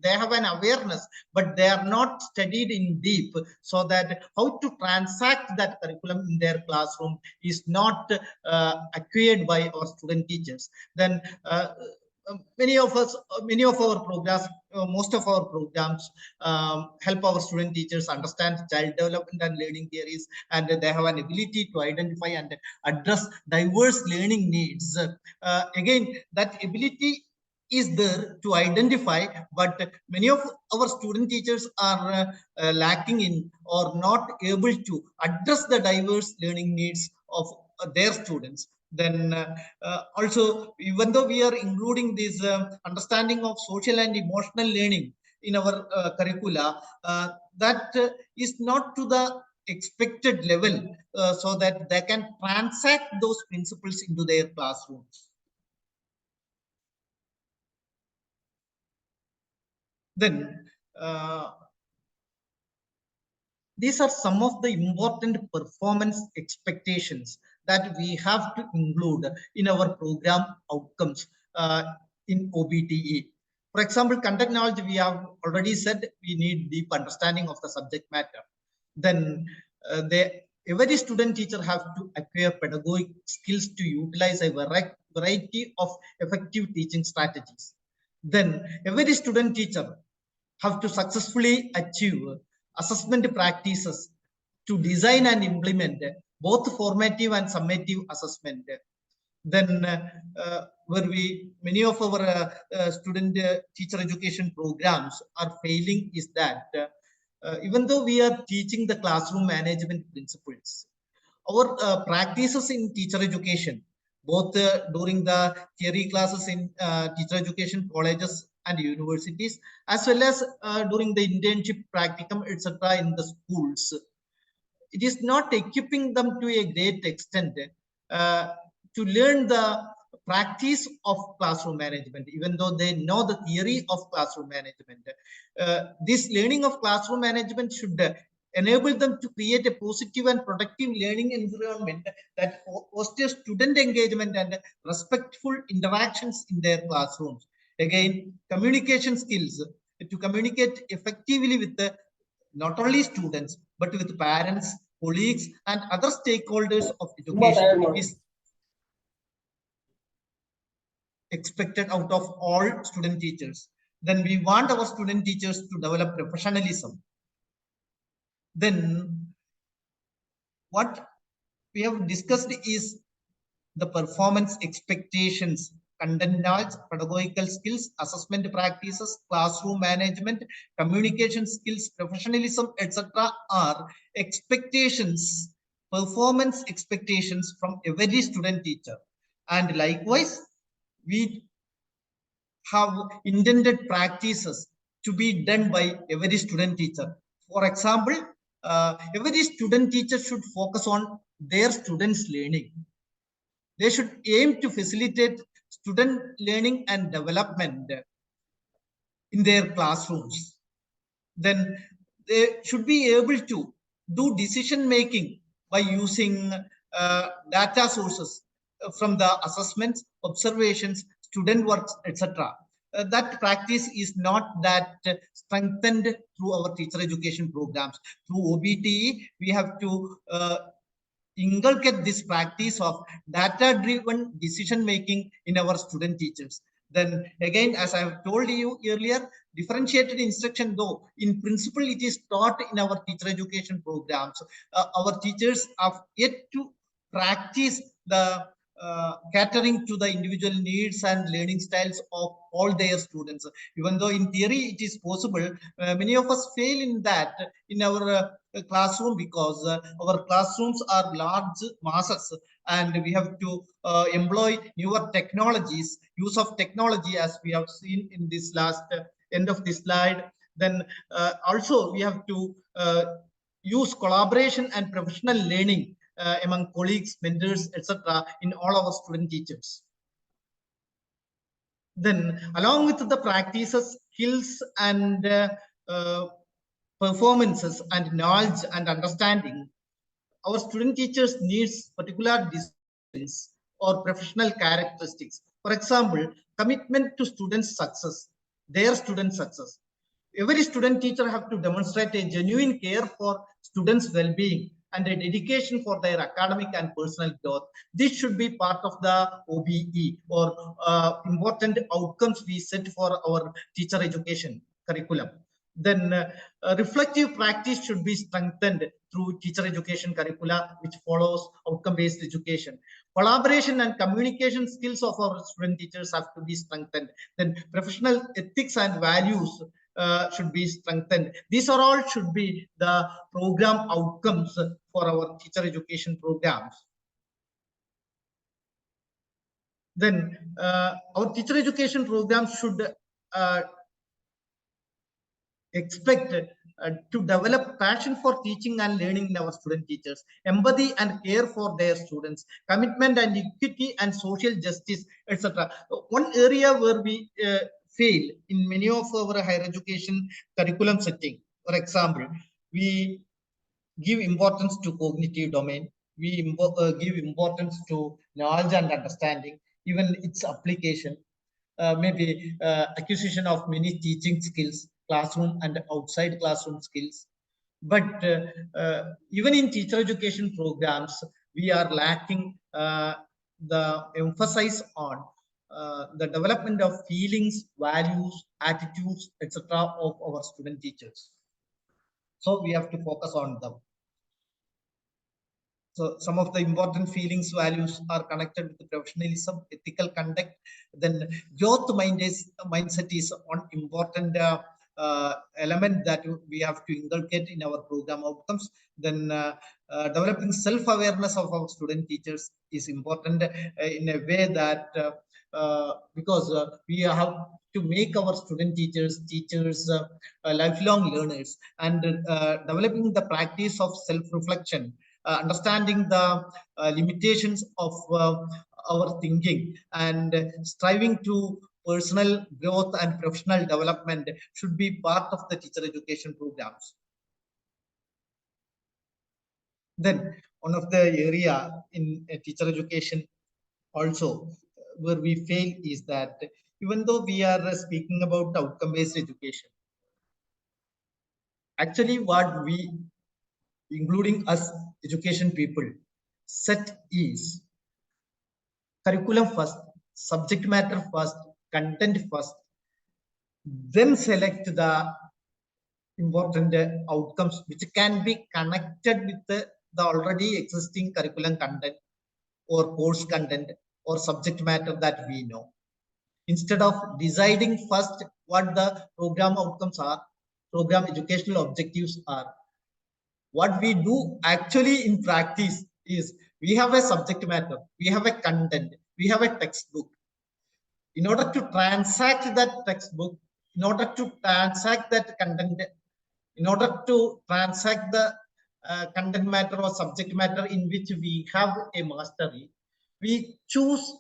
They have an awareness, but they are not studied in deep, so that how to transact that curriculum in their classroom is not acquired by our student teachers. Then many of our programs, most of our programs help our student teachers understand child development and learning theories, and they have an ability to identify and address diverse learning needs. Again, that ability is there to identify, but many of our student teachers are lacking in or not able to address the diverse learning needs of their students. Then also, even though we are including this understanding of social and emotional learning in our curricula, that is not to the expected level, so that they can transact those principles into their classrooms. Then these are some of the important performance expectations that we have to include in our program outcomes in OBTE. For example, content knowledge, we have already said we need deep understanding of the subject matter. Then every student teacher have to acquire pedagogic skills to utilize a variety of effective teaching strategies. Then every student teacher have to successfully achieve assessment practices to design and implement both formative and summative assessment. Then where many of our student teacher education programs are failing is that even though we are teaching the classroom management principles, our practices in teacher education, both during the theory classes in teacher education colleges and universities, as well as during the internship practicum, etc., in the schools, it is not equipping them to a great extent to learn the practice of classroom management. Even though they know the theory of classroom management, this learning of classroom management should enable them to create a positive and productive learning environment that fosters student engagement and respectful interactions in their classrooms. Again, communication skills to communicate effectively with not only students, but with parents, colleagues, and other stakeholders of education is expected out of all student teachers. Then we want our student teachers to develop professionalism. Then what we have discussed is the performance expectations, content knowledge, pedagogical skills, assessment practices, classroom management, communication skills, professionalism, etc. are expectations, performance expectations from every student teacher. And likewise, we have intended practices to be done by every student teacher. For example, every student teacher should focus on their students' learning. They should aim to facilitate student learning and development in their classrooms. Then they should be able to do decision making by using data sources from the assessments, observations, student works, etc. That practice is not that strengthened through our teacher education programs. Through OBTE, we have to inculcate this practice of data-driven decision-making in our student teachers. Then again, as I have told you earlier, differentiated instruction, though in principle it is taught in our teacher education programs, our teachers have yet to practice the catering to the individual needs and learning styles of all their students. Even though in theory it is possible, many of us fail in that in our classroom, because our classrooms are large masses and we have to employ newer technologies, use of technology, as we have seen in this last end of this slide. Then also we have to use collaboration and professional learning among colleagues, mentors, etc. in all our student teachers. Then along with the practices, skills, and performances and knowledge and understanding, our student teachers needs particular disciplines or professional characteristics. For example, commitment to students' success, their student success. Every student teacher have to demonstrate a genuine care for students' well-being and a dedication for their academic and personal growth. This should be part of the OBE, or important outcomes we set for our teacher education curriculum. Then reflective practice should be strengthened through teacher education curricula, which follows outcome-based education. Collaboration and communication skills of our student teachers have to be strengthened. Then professional ethics and values should be strengthened. These are all should be the program outcomes for our teacher education programs. Then our teacher education programs should expect to develop passion for teaching and learning in our student teachers, empathy and care for their students, commitment and equity and social justice, etc. One area where we fail in many of our higher education curriculum setting, for example, we give importance to cognitive domain, we give importance to knowledge and understanding, even its application, maybe acquisition of many teaching skills, classroom and outside classroom skills. But even in teacher education programs, we are lacking the emphasis on the development of feelings, values, attitudes, etc. of our student teachers. So we have to focus on them. So some of the important feelings, values are connected with professionalism, ethical conduct. Then growth mindset is one important element that we have to inculcate in our program outcomes. Then developing self-awareness of our student teachers is important in a way that because we have to make our student teachers lifelong learners, and developing the practice of self-reflection, understanding the limitations of our thinking, and striving to personal growth and professional development should be part of the teacher education programs. Then one of the area in teacher education also where we fail is that even though we are speaking about outcome-based education, actually what we, including us education people, set is curriculum first, subject matter first, content first, then select the important outcomes which can be connected with the already existing curriculum content or course content or subject matter that we know. Instead of deciding first what the program outcomes are, program educational objectives are, what we do actually in practice is we have a subject matter, we have a content, we have a textbook. In order to transact that textbook, in order to transact that content, in order to transact the content matter or subject matter in which we have a mastery, we choose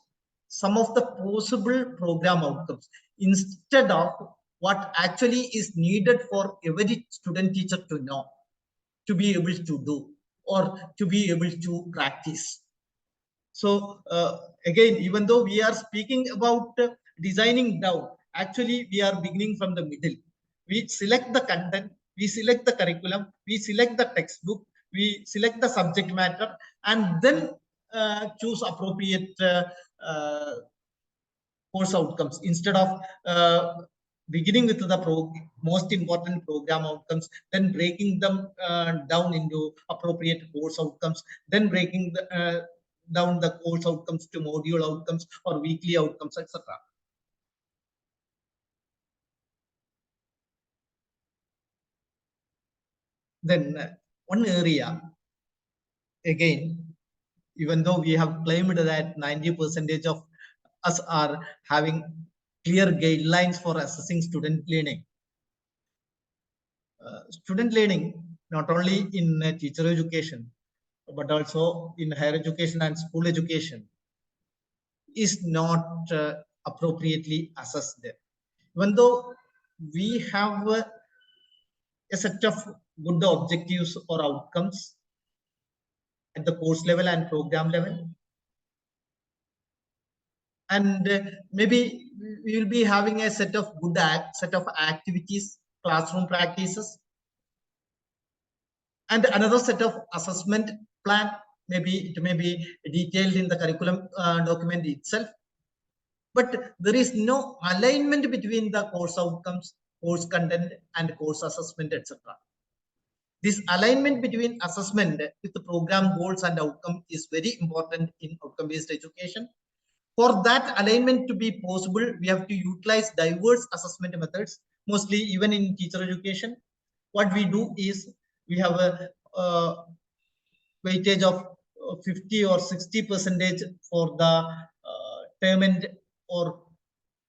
some of the possible program outcomes instead of what actually is needed for every student teacher to know, to be able to do, or to be able to practice. So again, even though we are speaking about designing down, actually we are beginning from the middle. We select the content, we select the curriculum, we select the textbook, we select the subject matter, and then choose appropriate course outcomes instead of beginning with the most important program outcomes, then breaking them down into appropriate course outcomes, then breaking down the course outcomes to module outcomes or weekly outcomes, etc. Then one area, again, even though we have claimed that 90% of us are having clear guidelines for assessing student learning. Student learning, not only in teacher education, but also in higher education and school education, is not appropriately assessed there. Even though we have a set of good objectives or outcomes at the course level and program level, and maybe we will be having a set of good set of activities, classroom practices, and another set of assessment plan. Maybe it may be detailed in the curriculum document itself, but there is no alignment between the course outcomes, course content, and course assessment, etc. This alignment between assessment with the program goals and outcome is very important in outcome-based education. For that alignment to be possible, we have to utilize diverse assessment methods, mostly even in teacher education. What we do is we have a weightage of 50 or 60% for the term end or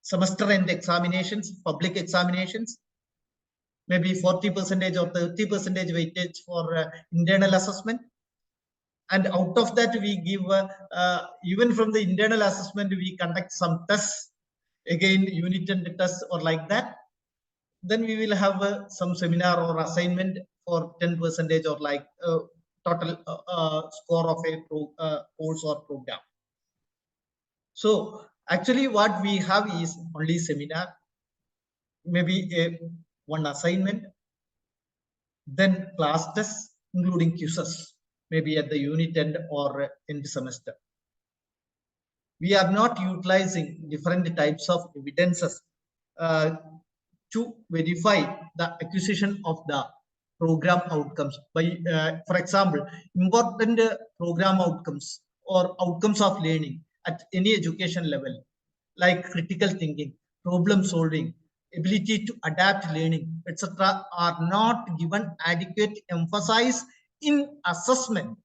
semester end examinations, public examinations, maybe 40% or 30% weightage for internal assessment. And out of that, we give, even from the internal assessment, we conduct some tests, again, unit and tests or like that. Then we will have some seminar or assignment for 10% or like total score of a course or program. So actually what we have is only seminar, maybe one assignment, then class tests, including quizzes, maybe at the unit end or end semester. We are not utilizing different types of evidences to verify the acquisition of the program outcomes. By, for example, important program outcomes or outcomes of learning at any education level, like critical thinking, problem solving, ability to adapt learning, etc., are not given adequate emphasis in assessment.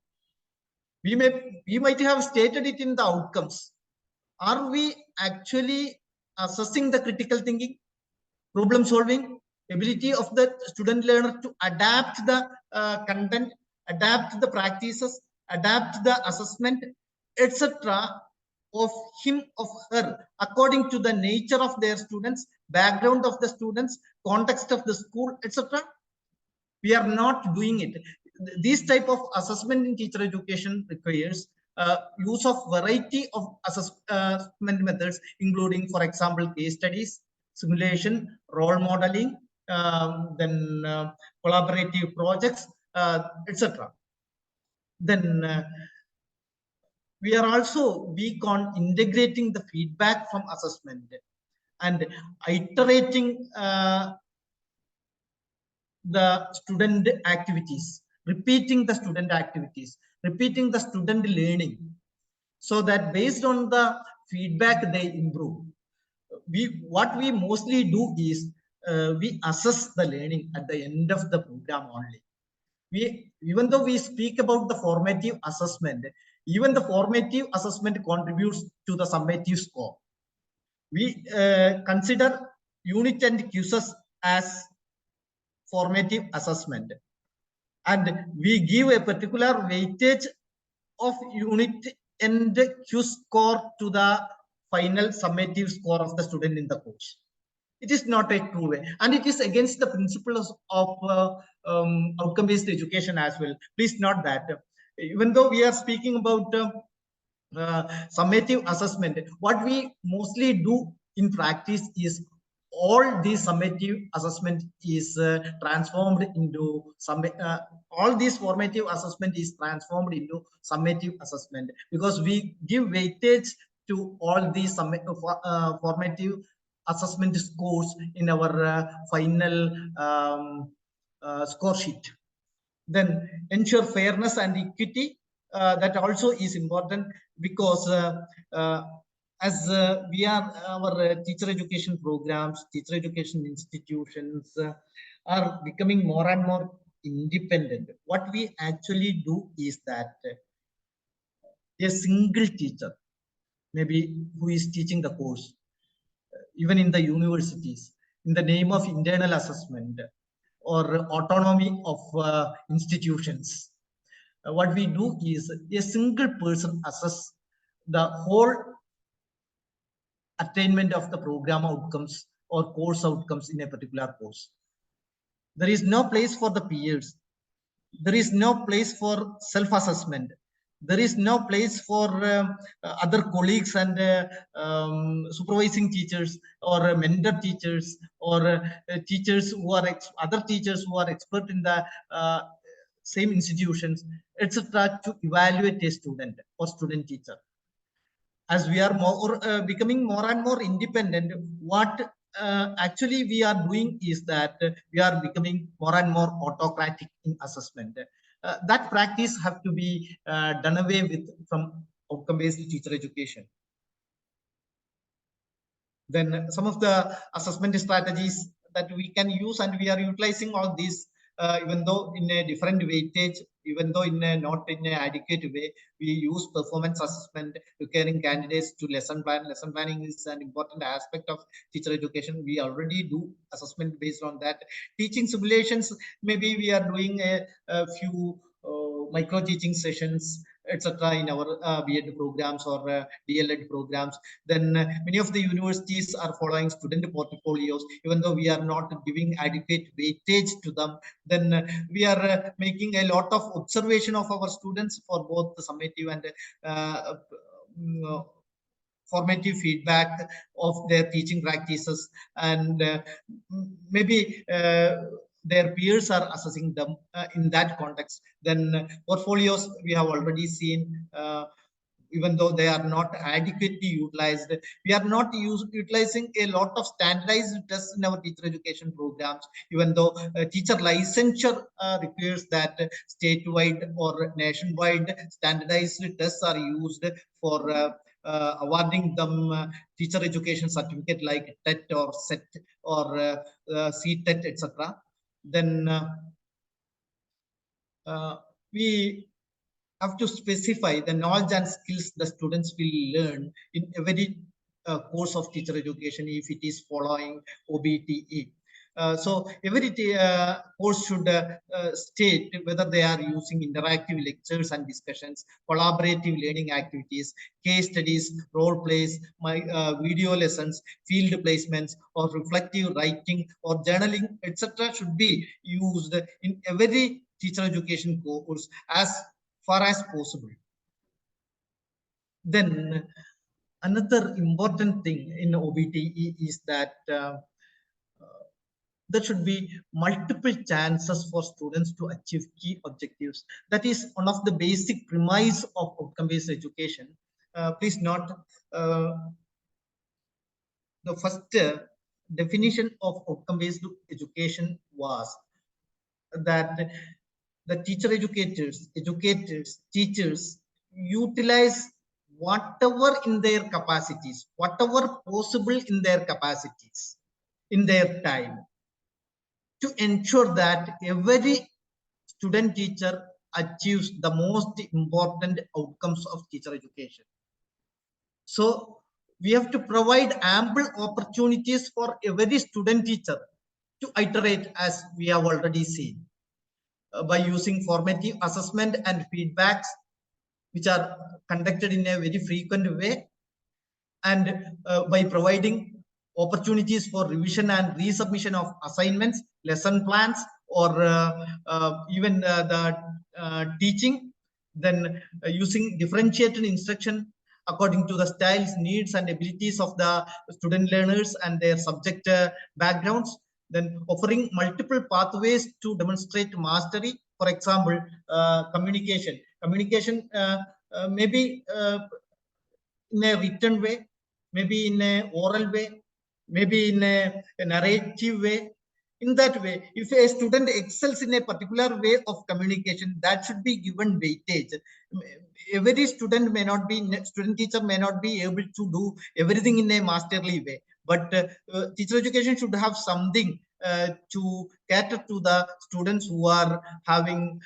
We might have stated it in the outcomes. Are we actually assessing the critical thinking, problem solving, ability of the student learner to adapt the content, adapt the practices, adapt the assessment, etc., of him, of her, according to the nature of their students, background of the students, context of the school, etc.? We are not doing it. This type of assessment in teacher education requires use of variety of assessment methods, including, for example, case studies, simulation, role modeling, then collaborative projects, etc. Then we are also weak on integrating the feedback from assessment and iterating the student activities, repeating the student activities, repeating the student learning, so that based on the feedback they improve. What we mostly do is we assess the learning at the end of the program only. Even though we speak about the formative assessment, even the formative assessment contributes to the summative score. We consider unit and quizzes as formative assessment, and we give a particular weightage of unit and quiz score to the final summative score of the student in the course. It is not a true way, and it is against the principles of outcome-based education as well. Please note that even though we are speaking about summative assessment, what we mostly do in practice is all these summative assessment is transformed into all these formative assessment is transformed into summative assessment, because we give weightage to all these formative assessment scores in our final score sheet. Then ensure fairness and equity. That also is important, because as we are, our teacher education programs, teacher education institutions are becoming more and more independent. What we actually do is that a single teacher, maybe who is teaching the course, even in the universities, in the name of internal assessment or autonomy of institutions. What we do is a single person assess the whole attainment of the program outcomes or course outcomes in a particular course. There is no place for the peers. There is no place for self-assessment. There is no place for other colleagues and supervising teachers or mentor teachers or teachers who are other teachers who are expert in the same institutions, etc., to evaluate a student or student teacher. As we are becoming more and more independent, what actually we are doing is that we are becoming more and more autocratic in assessment. That practice have to be done away with from outcome-based teacher education. Then some of the assessment strategies that we can use, and we are utilizing all these, even though in a different weightage, even though in a not in an adequate way, we use performance assessment, requiring candidates to lesson plan. Lesson planning is an important aspect of teacher education. We already do assessment based on that. Teaching simulations, maybe we are doing a few micro teaching sessions, etc., in our B.Ed programs or DL.Ed programs. Then many of the universities are following student portfolios, even though we are not giving adequate weightage to them. Then we are making a lot of observation of our students for both the summative and formative feedback of their teaching practices, and maybe their peers are assessing them in that context. Then portfolios we have already seen, even though they are not adequately utilized. We are not utilizing a lot of standardized tests in our teacher education programs, even though teacher licensure requires that statewide or nationwide standardized tests are used for awarding them teacher education certificate like TET or SET or CTET, etc. Then we have to specify the knowledge and skills the students will learn in every course of teacher education if it is following OBTE. So every course should state whether they are using interactive lectures and discussions, collaborative learning activities, case studies, role plays, video lessons, field placements, or reflective writing or journaling, etc. should be used in every teacher education course as far as possible. Then another important thing in OBTE is that there should be multiple chances for students to achieve key objectives. That is one of the basic premise of outcome-based education. Please note, the first definition of outcome-based education was that the teacher educators, teachers utilize whatever in their capacities, whatever possible in their capacities, in their time, to ensure that every student teacher achieves the most important outcomes of teacher education. So we have to provide ample opportunities for every student teacher to iterate, as we have already seen, by using formative assessment and feedbacks, which are conducted in a very frequent way, and by providing opportunities for revision and resubmission of assignments, lesson plans, or even the teaching. Then using differentiated instruction according to the styles, needs, and abilities of the student learners and their subject backgrounds. Then offering multiple pathways to demonstrate mastery. For example, communication. Communication maybe in a written way, maybe in a oral way, maybe in a narrative way. In that way, if a student excels in a particular way of communication, that should be given weightage. Every student teacher may not be able to do everything in a masterly way, but teacher education should have something to cater to the students who are having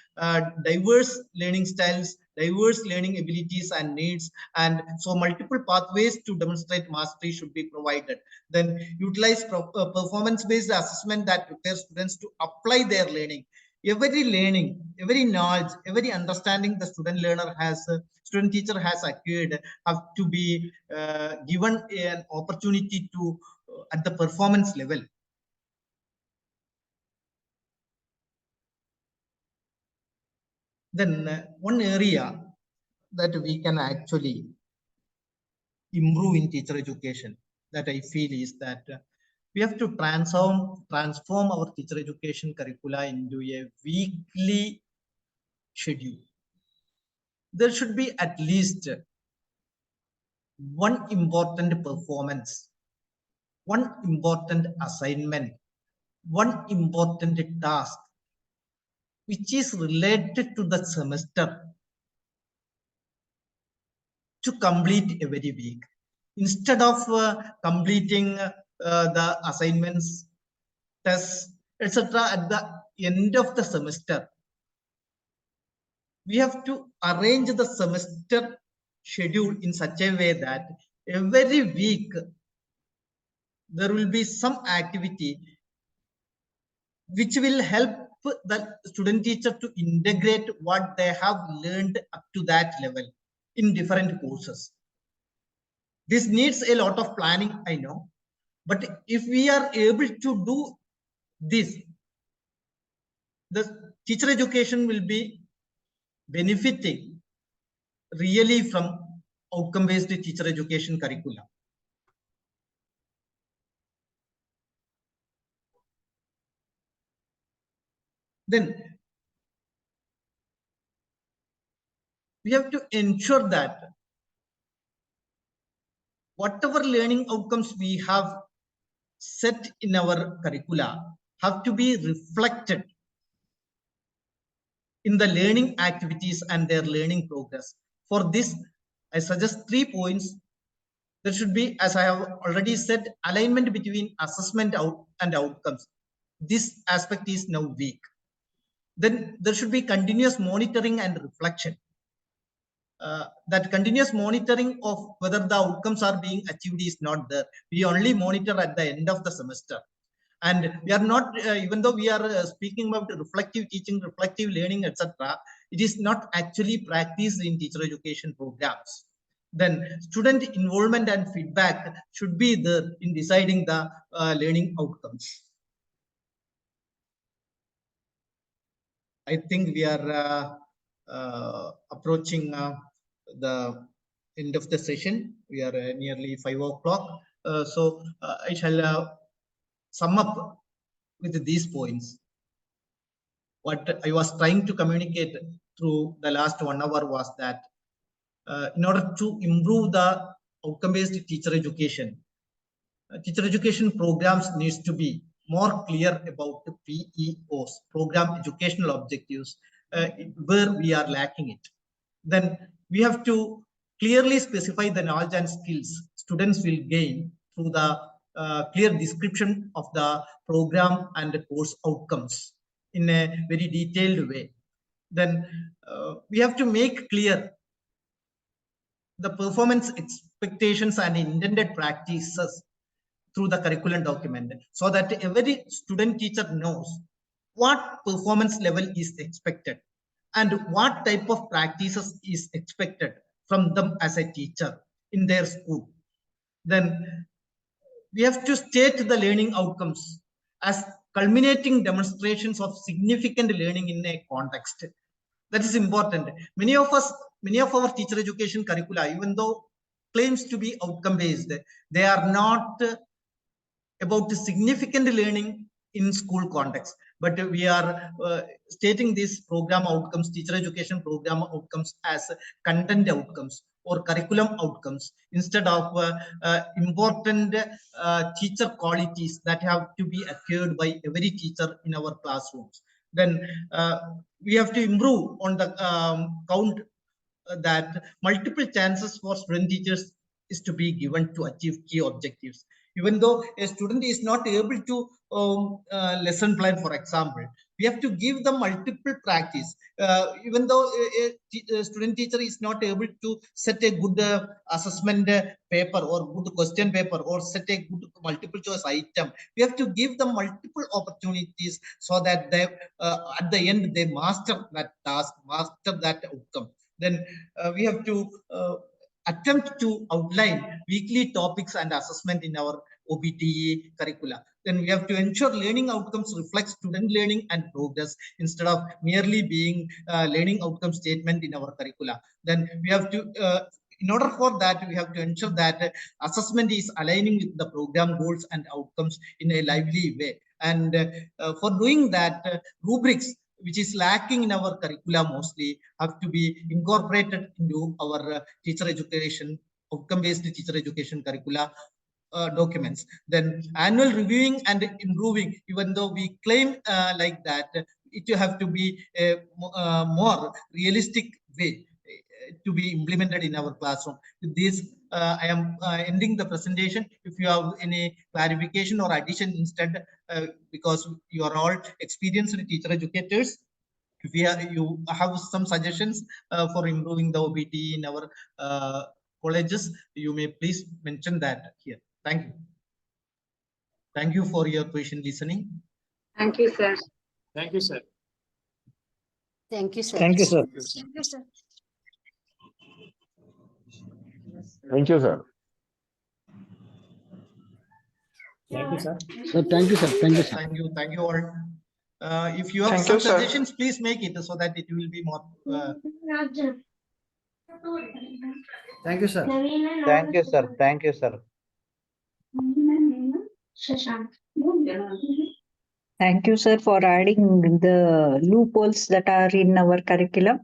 diverse learning styles, diverse learning abilities and needs, and so multiple pathways to demonstrate mastery should be provided. Then utilize performance-based assessment that prepares students to apply their learning. Every learning, every knowledge, every understanding the student teacher has acquired have to be given an opportunity to at the performance level. Then one area that we can actually improve in teacher education that I feel is that we have to transform our teacher education curricula into a weekly schedule. There should be at least one important performance, one important assignment, one important task which is related to the semester to complete every week. Instead of completing the assignments, tests, etc. at the end of the semester, we have to arrange the semester schedule in such a way that every week there will be some activity which will help the student teacher to integrate what they have learned up to that level in different courses. This needs a lot of planning, I know, but if we are able to do this, the teacher education will be benefiting really from outcome-based teacher education curricula. Then we have to ensure that whatever learning outcomes we have set in our curricula have to be reflected in the learning activities and their learning progress. For this, I suggest 3 points. There should be, as I have already said, alignment between assessment and outcomes. This aspect is now weak. Then there should be continuous monitoring and reflection. That continuous monitoring of whether the outcomes are being achieved is not there. We only monitor at the end of the semester. And we are not, even though we are speaking about reflective teaching, reflective learning, etc., it is not actually practiced in teacher education programs. Then student involvement and feedback should be there in deciding the learning outcomes. I think we are approaching the end of the session. We are nearly 5 o'clock. So I shall sum up with these points. What I was trying to communicate through the last 1 hour was that in order to improve the outcome-based teacher education programs needs to be more clear about the PEOs, program educational objectives, where we are lacking it. Then we have to clearly specify the knowledge and skills students will gain through the clear description of the program and the course outcomes in a very detailed way. Then we have to make clear the performance expectations and intended practices through the curriculum document, so that every student teacher knows what performance level is expected and what type of practices is expected from them as a teacher in their school. Then we have to state the learning outcomes as culminating demonstrations of significant learning in a context. That is important. Many of our teacher education curricula, even though claims to be outcome based, they are not about the significant learning in school context, but we are stating these program outcomes, teacher education program outcomes, as content outcomes or curriculum outcomes instead of important teacher qualities that have to be acquired by every teacher in our classrooms. Then we have to improve on the count that multiple chances for student teachers is to be given to achieve key objectives. Even though a student is not able to lesson plan, for example, we have to give them multiple practice. Even though a student teacher is not able to set a good assessment paper or good question paper or set a good multiple choice item, we have to give them multiple opportunities so that they at the end they master that task, master that outcome. Then we have to attempt to outline weekly topics and assessment in our OBTE curricula. Then we have to ensure learning outcomes reflect student learning and progress instead of merely being learning outcome statement in our curricula. Then we have to, in order for that, we have to ensure that assessment is aligning with the program goals and outcomes in a lively way. And for doing that, rubrics, which is lacking in our curricula mostly, have to be incorporated into our teacher education, outcome-based teacher education curricula documents. Then annual reviewing and improving, even though we claim like that, it will have to be a more realistic way to be implemented in our classroom. With this, I am ending the presentation. If you have any clarification or addition instead, because you are all experienced teacher educators, if you have some suggestions for improving the OBT in our colleges, you may please mention that here. Thank you. Thank you for your patient listening. Thank you, sir. Thank you, sir. Thank you, sir. Thank you, sir. Thank you, sir. Thank you, sir. Thank you, sir. Sir, thank you, sir. Thank you, sir. Thank you all. If you have Thank some you, sir. suggestions, please make it so that it will be more. Thank you, sir. Thank you, sir. Thank you, sir. Thank you, sir, for adding the loopholes that are in our curriculum,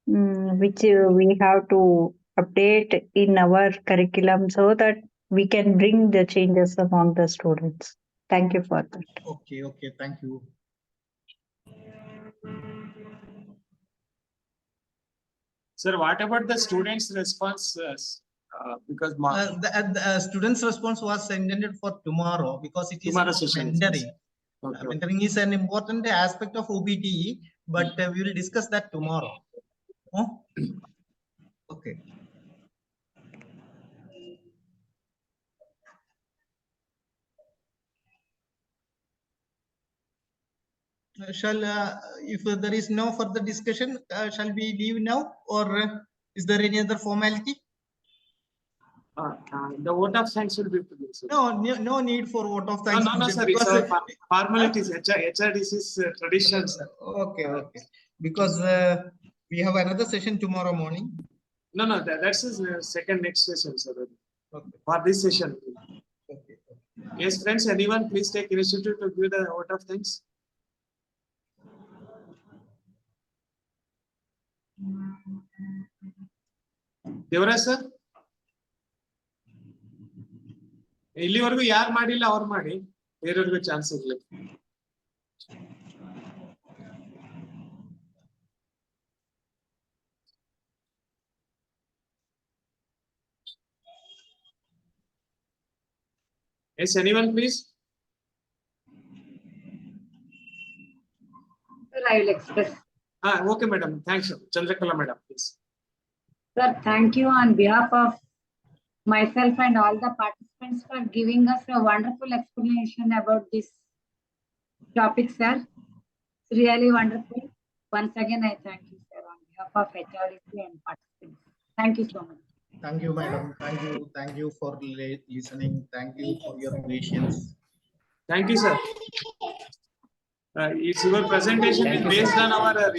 which we have to update in our curriculum so that we can bring the changes among the students. Thank you for that. Okay, thank you. Sir, what about the students' response? Because The students' response was intended for tomorrow because it is Tomorrow session. mentoring. Okay. Mentoring is an important aspect of OBTE, but we will discuss that tomorrow. Oh? Okay. If there is no further discussion, shall we leave now, or is there any other formality? The vote of thanks will be produced. No need for vote of thanks. No, sir. It's our formalities, HRDC's traditions. Okay. Because we have another session tomorrow morning. No, that's his second next session, sir. Okay. For this session. Okay. Yes, friends, anyone please take initiative to give the vote of thanks. Devaraj sir? ಇಲ್ಲಿವರೆಗೂ ಯಾರು ಮಾಡಿಲ್ಲ ಅವ್ರು ಮಾಡಿ, ಬೇರೆಯವ್ರಿಗೂ chance ಇರ್ಲಿ. Yes, anyone please? Sir, I will express. Okay, madam. Thanks, Chandrakala madam, please. Sir, thank you on behalf of myself and all the participants for giving us a wonderful explanation about this topic, sir. It's really wonderful. Once again, I thank you, sir, on behalf of HRDC and participants. Thank you so much. Thank you, madam. Thank you for listening. Thank you for your patience. Thank you, sir. It's your presentation is based on our